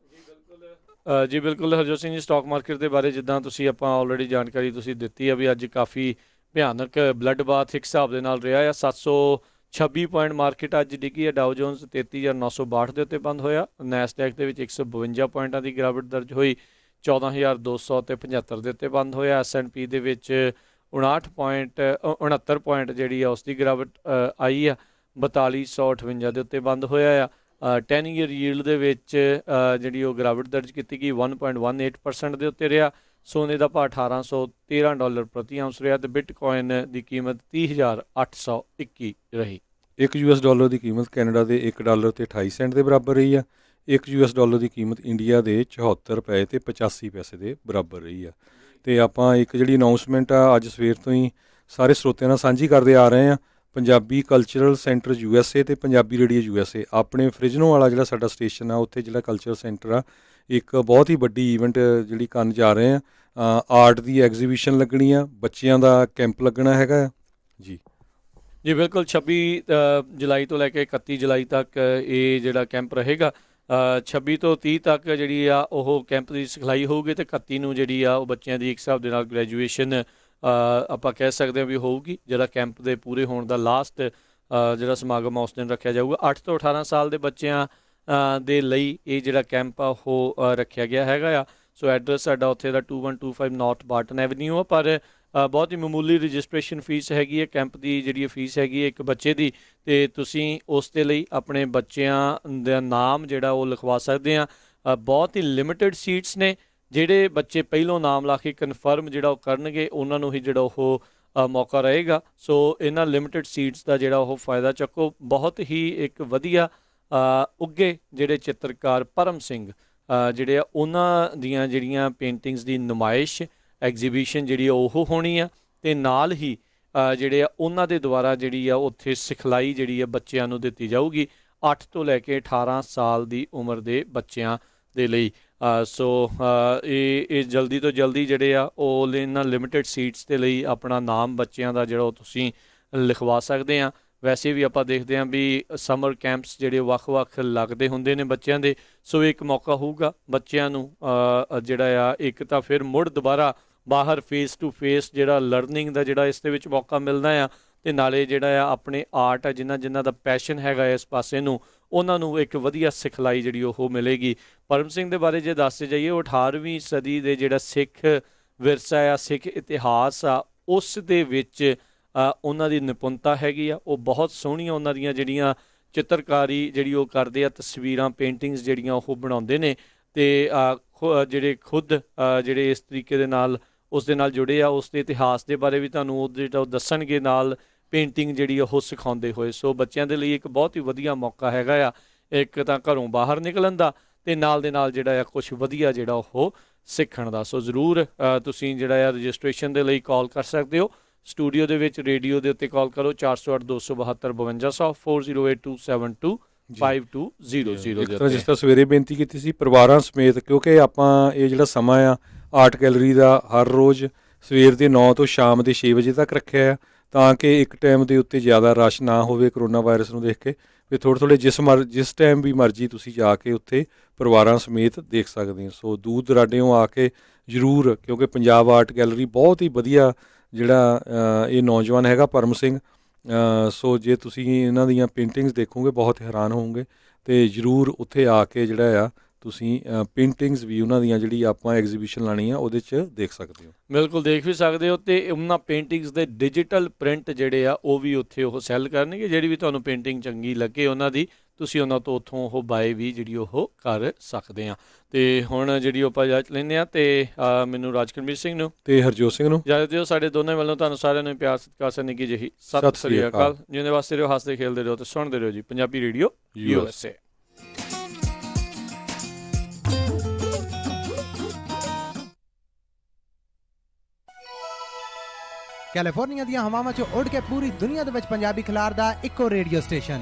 ਜੀ ਬਿਲਕੁਲ ਹਰਜੋਤ ਸਿੰਘ ਜੀ, ਸਟਾਕ ਮਾਰਕੀਟ ਦੇ ਬਾਰੇ ਜਿੱਦਾਂ ਤੁਸੀਂ ਆਪਾਂ ਆਲਰੇਡੀ ਜਾਣਕਾਰੀ ਤੁਸੀਂ ਦਿੱਤੀ ਆ ਵੀ ਅੱਜ ਕਾਫੀ ਭਿਆਨਕ ਬਲੱਡ ਬਾਥ ਇੱਕ ਹਿਸਾਬ ਦੇ ਨਾਲ ਰਿਹਾ ਆ। 726 ਪੁਆਇੰਟ ਮਾਰਕੀਟ ਅੱਜ ਡਿੱਗੀ ਹੈ। ਡਾਓ ਜੋਨਸ 33,962 ਦੇ ਉੱਤੇ ਬੰਦ ਹੋਇਆ। ਨੈਸਡੈਕ ਦੇ ਵਿੱਚ 152 ਪੁਆਇੰਟਾਂ ਦੀ ਗਿਰਾਵਟ ਦਰਜ ਹੋਈ, 14,275 ਦੇ ਉੱਤੇ ਬੰਦ ਹੋਇਆ। S&P ਦੇ ਵਿੱਚ 69 ਪੁਆਇੰਟ ਜਿਹੜੀ ਆ ਉਸ ਦੀ ਗਿਰਾਵਟ ਆਈ ਆ, 4258 ਦੇ ਉੱਤੇ ਬੰਦ ਹੋਇਆ ਆ। 10 ਈਅਰ ਯੀਲਡ ਦੇ ਵਿੱਚ ਜਿਹੜੀ ਉਹ ਗਿਰਾਵਟ ਦਰਜ ਕੀਤੀ ਗਈ, 1.18% ਦੇ ਉੱਤੇ ਰਿਹਾ। ਸੋਨੇ ਦਾ ਭਾਅ $1,813 ਪ੍ਰਤੀ ਆਉਂਸ ਰਿਹਾ, ਅਤੇ ਬਿਟਕੋਇਨ ਦੀ ਕੀਮਤ 30,821 ਰਹੀ। $1 ਦੀ ਕੀਮਤ ਕੈਨੇਡਾ ਦੇ $1.28 ਦੇ ਬਰਾਬਰ ਰਹੀ ਆ। $1 ਦੀ ਕੀਮਤ ਇੰਡੀਆ ਦੇ ₹74.85 ਦੇ ਬਰਾਬਰ ਰਹੀ ਆ। ਅਤੇ ਆਪਾਂ ਇੱਕ ਜਿਹੜੀ ਅਨਾਊਂਸਮੈਂਟ ਆ ਅੱਜ ਸਵੇਰ ਤੋਂ ਹੀ ਸਾਰੇ ਸਰੋਤਿਆਂ ਨਾਲ ਸਾਂਝੀ ਕਰਦੇ ਆ ਰਹੇ ਹਾਂ। ਪੰਜਾਬੀ ਕਲਚਰਲ ਸੈਂਟਰ USA ਅਤੇ ਪੰਜਾਬੀ ਰੇਡੀਓ USA ਆਪਣੇ ਫ੍ਰਿਜਨੋ ਵਾਲਾ ਜਿਹੜਾ ਸਾਡਾ ਸਟੇਸ਼ਨ ਆ ਉੱਥੇ ਜਿਹੜਾ ਕਲਚਰਲ ਸੈਂਟਰ ਆ ਇੱਕ ਬਹੁਤ ਹੀ ਵੱਡੀ ਈਵੈਂਟ ਜਿਹੜੀ ਕਰਨ ਜਾ ਰਹੇ ਆ। ਆਰਟ ਦੀ ਐਗਜ਼ੀਬਿਸ਼ਨ ਲੱਗਣੀ ਆ, ਬੱਚਿਆਂ ਦਾ ਕੈਂਪ ਲੱਗਣਾ ਹੈਗਾ ਜੀ। ਜੀ ਬਿਲਕੁਲ 26 ਜੁਲਾਈ ਤੋਂ ਲੈ ਕੇ 31 ਜੁਲਾਈ ਤੱਕ ਇਹ ਜਿਹੜਾ ਕੈਂਪ ਰਹੇਗਾ। 26 ਤੋਂ 30 ਤੱਕ ਜਿਹੜੀ ਆ ਉਹ ਕੈਂਪ ਦੀ ਸਿਖਲਾਈ ਹੋਊਗੀ, ਅਤੇ 31 ਨੂੰ ਜਿਹੜੀ ਆ ਉਹ ਬੱਚਿਆਂ ਦੀ ਇੱਕ ਹਿਸਾਬ ਦੇ ਨਾਲ ਗ੍ਰੈਜੂਏਸ਼ਨ ਆਪਾਂ ਕਹਿ ਸਕਦੇ ਹਾਂ ਵੀ ਹੋਊਗੀ। ਜਿਹੜਾ ਕੈਂਪ ਦੇ ਪੂਰੇ ਹੋਣ ਦਾ ਲਾਸਟ ਜਿਹੜਾ ਸਮਾਗਮ ਉਸ ਦਿਨ ਰੱਖਿਆ ਜਾਊਗਾ। 8 ਤੋਂ 18 ਸਾਲ ਦੇ ਬੱਚਿਆਂ ਦੇ ਲਈ ਇਹ ਜਿਹੜਾ ਕੈਂਪ ਆ ਉਹ ਰੱਖਿਆ ਗਿਆ ਹੈਗਾ ਆ। ਸੋ ਐਡਰੈਸ ਸਾਡਾ ਉੱਥੇ ਦਾ 2125 ਨਾਰਥ ਬਾਰਟਨ ਐਵਨਿਊ ਆ, ਪਰ ਬਹੁਤ ਹੀ ਮਾਮੂਲੀ ਰਜਿਸਟ੍ਰੇਸ਼ਨ ਫੀਸ ਹੈਗੀ ਹੈ, ਕੈਂਪ ਦੀ ਜਿਹੜੀ ਫੀਸ ਹੈਗੀ ਹੈ ਇੱਕ ਬੱਚੇ ਦੀ, ਤੇ ਤੁਸੀਂ ਉਸ ਦੇ ਲਈ ਆਪਣੇ ਬੱਚਿਆਂ ਦਾ ਨਾਮ ਜਿਹੜਾ ਉਹ ਲਿਖਵਾ ਸਕਦੇ ਆ। ਬਹੁਤ ਹੀ ਲਿਮਿਟਡ ਸੀਟਸ ਨੇ। ਜਿਹੜੇ ਬੱਚੇ ਪਹਿਲੋਂ ਨਾਮ ਲਾ ਕੇ ਕਨਫਰਮ ਜਿਹੜਾ ਉਹ ਕਰਨਗੇ ਉਹਨਾਂ ਨੂੰ ਹੀ ਜਿਹੜਾ ਉਹ ਮੌਕਾ ਰਹੇਗਾ। ਸੋ ਇਹਨਾਂ ਲਿਮਿਟਡ ਸੀਟਸ ਦਾ ਜਿਹੜਾ ਉਹ ਫਾਇਦਾ ਚੱਕੋ। ਬਹੁਤ ਹੀ ਇੱਕ ਵਧੀਆ ਉੱਘੇ ਜਿਹੜੇ ਚਿੱਤਰਕਾਰ ਪਰਮ ਸਿੰਘ ਜਿਹੜੇ ਆ ਉਹਨਾਂ ਦੀਆਂ ਜਿਹੜੀਆਂ ਪੇਂਟਿੰਗਸ ਦੀ ਨੁਮਾਇਸ਼ ਐਗਜ਼ੀਬਿਸ਼ਨ ਜਿਹੜੀ ਆ ਉਹ ਹੋਣੀ ਆ, ਅਤੇ ਨਾਲ ਹੀ ਜਿਹੜੇ ਆ ਉਹਨਾਂ ਦੇ ਦੁਆਰਾ ਜਿਹੜੀ ਆ ਉੱਥੇ ਸਿਖਲਾਈ ਜਿਹੜੀ ਆ ਬੱਚਿਆਂ ਨੂੰ ਦਿੱਤੀ ਜਾਊਗੀ 8 ਤੋਂ ਲੈ ਕੇ 18 ਸਾਲ ਦੀ ਉਮਰ ਦੇ ਬੱਚਿਆਂ ਦੇ ਲਈ। ਸੋ ਇਹ ਜਲਦੀ ਤੋਂ ਜਲਦੀ ਜਿਹੜੇ ਆ ਉਹ ਇਹਨਾਂ ਲਿਮਿਟਡ ਸੀਟਸ ਦੇ ਲਈ ਆਪਣਾ ਨਾਮ ਬੱਚਿਆਂ ਦਾ ਜਿਹੜਾ ਉਹ ਤੁਸੀਂ ਲਿਖਵਾ ਸਕਦੇ ਆ। ਵੈਸੇ ਵੀ ਆਪਾਂ ਦੇਖਦੇ ਹਾਂ ਵੀ ਸਮਰ ਕੈਂਪਸ ਜਿਹੜੇ ਵੱਖ-ਵੱਖ ਲੱਗਦੇ ਹੁੰਦੇ ਨੇ ਬੱਚਿਆਂ ਦੇ। ਸੋ ਇੱਕ ਮੌਕਾ ਹੋਊਗਾ ਬੱਚਿਆਂ ਨੂੰ ਜਿਹੜਾ ਆ ਇੱਕ ਤਾਂ ਫਿਰ ਮੁੜ ਦੁਬਾਰਾ ਬਾਹਰ ਫੇਸ ਟੂ ਫੇਸ ਜਿਹੜਾ ਲਰਨਿੰਗ ਦਾ ਜਿਹੜਾ ਇਸ ਦੇ ਵਿੱਚ ਮੌਕਾ ਮਿਲਦਾ ਆ, ਅਤੇ ਨਾਲੇ ਜਿਹੜਾ ਆ ਆਪਣੇ ਆਰਟ ਆ ਜਿਨ੍ਹਾਂ ਦਾ ਪੈਸ਼ਨ ਹੈਗਾ ਇਸ ਪਾਸੇ ਨੂੰ ਉਹਨਾਂ ਨੂੰ ਇੱਕ ਵਧੀਆ ਸਿਖਲਾਈ ਜਿਹੜੀ ਉਹ ਮਿਲੇਗੀ। ਪਰਮ ਸਿੰਘ ਦੇ ਬਾਰੇ ਜੇ ਦੱਸਦੇ ਜਾਈਏ, ਉਹ 18ਵੀਂ ਸਦੀ ਦੇ ਜਿਹੜਾ ਸਿੱਖ ਵਿਰਸਾ ਆ, ਸਿੱਖ ਇਤਿਹਾਸ ਆ, ਉਸ ਦੇ ਵਿੱਚ ਉਹਨਾਂ ਦੀ ਨਿਪੁੰਨਤਾ ਹੈਗੀ ਆ। ਉਹ ਬਹੁਤ ਸੋਹਣੀਆਂ ਉਹਨਾਂ ਦੀਆਂ ਜਿਹੜੀਆਂ ਚਿੱਤਰਕਾਰੀ ਜਿਹੜੀ ਉਹ ਕਰਦੇ ਆ, ਤਸਵੀਰਾਂ ਪੇਂਟਿੰਗਸ ਜਿਹੜੀਆਂ ਉਹ ਬਣਾਉਂਦੇ ਨੇ, ਅਤੇ ਜਿਹੜੇ ਖੁਦ ਜਿਹੜੇ ਇਸ ਤਰੀਕੇ ਦੇ ਨਾਲ ਉਸ ਦੇ ਨਾਲ ਜੁੜੇ ਆ, ਉਸ ਦੇ ਇਤਿਹਾਸ ਦੇ ਬਾਰੇ ਵੀ ਤੁਹਾਨੂੰ ਉਹ ਜਿਹੜਾ ਉਹ ਦੱਸਣਗੇ, ਨਾਲ ਪੇਂਟਿੰਗ ਜਿਹੜੀ ਉਹ ਸਿਖਾਉਂਦੇ ਹੋਏ। ਸੋ ਬੱਚਿਆਂ ਦੇ ਲਈ ਇੱਕ ਬਹੁਤ ਹੀ ਵਧੀਆ ਮੌਕਾ ਹੈਗਾ ਆ, ਇੱਕ ਤਾਂ ਘਰੋਂ ਬਾਹਰ ਨਿਕਲਣ ਦਾ, ਅਤੇ ਨਾਲ ਦੇ ਨਾਲ ਜਿਹੜਾ ਆ ਕੁਛ ਵਧੀਆ ਜਿਹੜਾ ਉਹ ਸਿੱਖਣ ਦਾ। ਸੋ ਜ਼ਰੂਰ ਤੁਸੀਂ ਜਿਹੜਾ ਆ ਰਜਿਸਟ੍ਰੇਸ਼ਨ ਦੇ ਲਈ ਕਾਲ ਕਰ ਸਕਦੇ ਹੋ। ਸਟੂਡੀਓ ਦੇ ਵਿੱਚ ਰੇਡੀਓ ਦੇ ਉੱਤੇ ਕਾਲ ਕਰੋ 408 272 5200 408272 5200 ਜਿਸ ਤਰ੍ਹਾਂ ਸਵੇਰੇ ਬੇਨਤੀ ਕੀਤੀ ਸੀ ਪਰਿਵਾਰਾਂ ਸਮੇਤ, ਕਿਉਂਕਿ ਆਪਾਂ ਇਹ ਜਿਹੜਾ ਸਮਾਂ ਆ ਆਰਟ ਗੈਲਰੀ ਦਾ ਹਰ ਰੋਜ਼ ਸਵੇਰ ਦੇ 9 ਤੋਂ ਸ਼ਾਮ ਦੇ 6 ਵਜੇ ਤੱਕ ਰੱਖਿਆ ਆ, ਤਾਂ ਕਿ ਇੱਕ ਟਾਈਮ ਦੇ ਉੱਤੇ ਜ਼ਿਆਦਾ ਰਸ਼ ਨਾ ਹੋਵੇ ਕਰੋਨਾ ਵਾਇਰਸ ਨੂੰ ਦੇਖ ਕੇ। ਵੀ ਥੋੜ੍ਹੇ ਜਿਸ ਟਾਈਮ ਵੀ ਮਰਜ਼ੀ ਤੁਸੀਂ ਜਾ ਕੇ ਉੱਥੇ ਪਰਿਵਾਰਾਂ ਸਮੇਤ ਦੇਖ ਸਕਦੇ ਹੋ। ਸੋ ਦੂਰ ਦਰਾਡਿਓਂ ਆ ਕੇ ਜ਼ਰੂਰ, ਕਿਉਂਕਿ ਪੰਜਾਬ ਆਰਟ ਗੈਲਰੀ ਬਹੁਤ ਹੀ ਵਧੀਆ ਜਿਹੜਾ ਇਹ ਨੌਜਵਾਨ ਹੈਗਾ ਪਰਮ ਸਿੰਘ, ਸੋ ਜੇ ਤੁਸੀਂ ਇਹਨਾਂ ਦੀਆਂ ਪੇਂਟਿੰਗਸ ਦੇਖੋਗੇ ਬਹੁਤ ਹੈਰਾਨ ਹੋਵੋਗੇ, ਅਤੇ ਜ਼ਰੂਰ ਉੱਥੇ ਆ ਕੇ ਜਿਹੜਾ ਆ ਤੁਸੀਂ ਪੇਂਟਿੰਗਸ ਵੀ ਉਹਨਾਂ ਦੀਆਂ ਜਿਹੜੀ ਆਪਾਂ ਐਗਜ਼ੀਬਿਸ਼ਨ ਲਾਣੀ ਆ ਉਹਦੇ 'ਚ ਦੇਖ ਸਕਦੇ ਹੋ। ਬਿਲਕੁਲ ਦੇਖ ਵੀ ਸਕਦੇ ਹੋ, ਅਤੇ ਉਹਨਾਂ ਪੇਂਟਿੰਗਸ ਦੇ ਡਿਜੀਟਲ ਪ੍ਰਿੰਟ ਜਿਹੜੇ ਆ ਉਹ ਵੀ ਉੱਥੇ ਉਹ ਸੈੱਲ ਕਰਨਗੇ। ਜਿਹੜੀ ਵੀ ਤੁਹਾਨੂੰ ਪੇਂਟਿੰਗ ਚੰਗੀ ਲੱਗੇ ਉਹਨਾਂ ਦੀ, ਤੁਸੀਂ ਉਹਨਾਂ ਤੋਂ ਉੱਥੋਂ ਉਹ ਬਾਏ ਵੀ ਜਿਹੜੀ ਉਹ ਕਰ ਸਕਦੇ ਆ। ਅਤੇ ਹੁਣ ਜਿਹੜੀ ਆਪਾਂ ਇਜਾਜ਼ਤ ਲੈਂਦੇ ਹਾਂ, ਅਤੇ ਮੈਨੂੰ ਰਾਜਕਰਮੀਤ ਸਿੰਘ ਨੂੰ ਅਤੇ ਹਰਜੋਤ ਸਿੰਘ ਨੂੰ ਇਜਾਜ਼ਤ ਦਿਓ। ਸਾਡੇ ਦੋਨਾਂ ਵੱਲੋਂ ਤੁਹਾਨੂੰ ਸਾਰਿਆਂ ਨੂੰ ਪਿਆਰ ਸਤਿਕਾਰ ਸਨ ਨਿੱਘੀ ਜਿਹੀ ਸਤਿ ਸ੍ਰੀ ਅਕਾਲ। ਜਿਉਂਦੇ ਵਾਸਤੇ ਰਹੋ, ਹੱਸਦੇ ਖੇਲਦੇ ਰਹੋ, ਅਤੇ ਸੁਣਦੇ ਰਹੋ ਜੀ ਪੰਜਾਬੀ ਰੇਡੀਓ USA। ਕੈਲੀਫੋਰਨੀਆ ਦੀਆਂ ਹਵਾਵਾਂ 'ਚ ਉੱਡ ਕੇ ਪੂਰੀ ਦੁਨੀਆ ਦੇ ਵਿੱਚ ਪੰਜਾਬੀ ਖਿਲਾਰਦਾ ਇੱਕੋ ਰੇਡੀਓ ਸਟੇਸ਼ਨ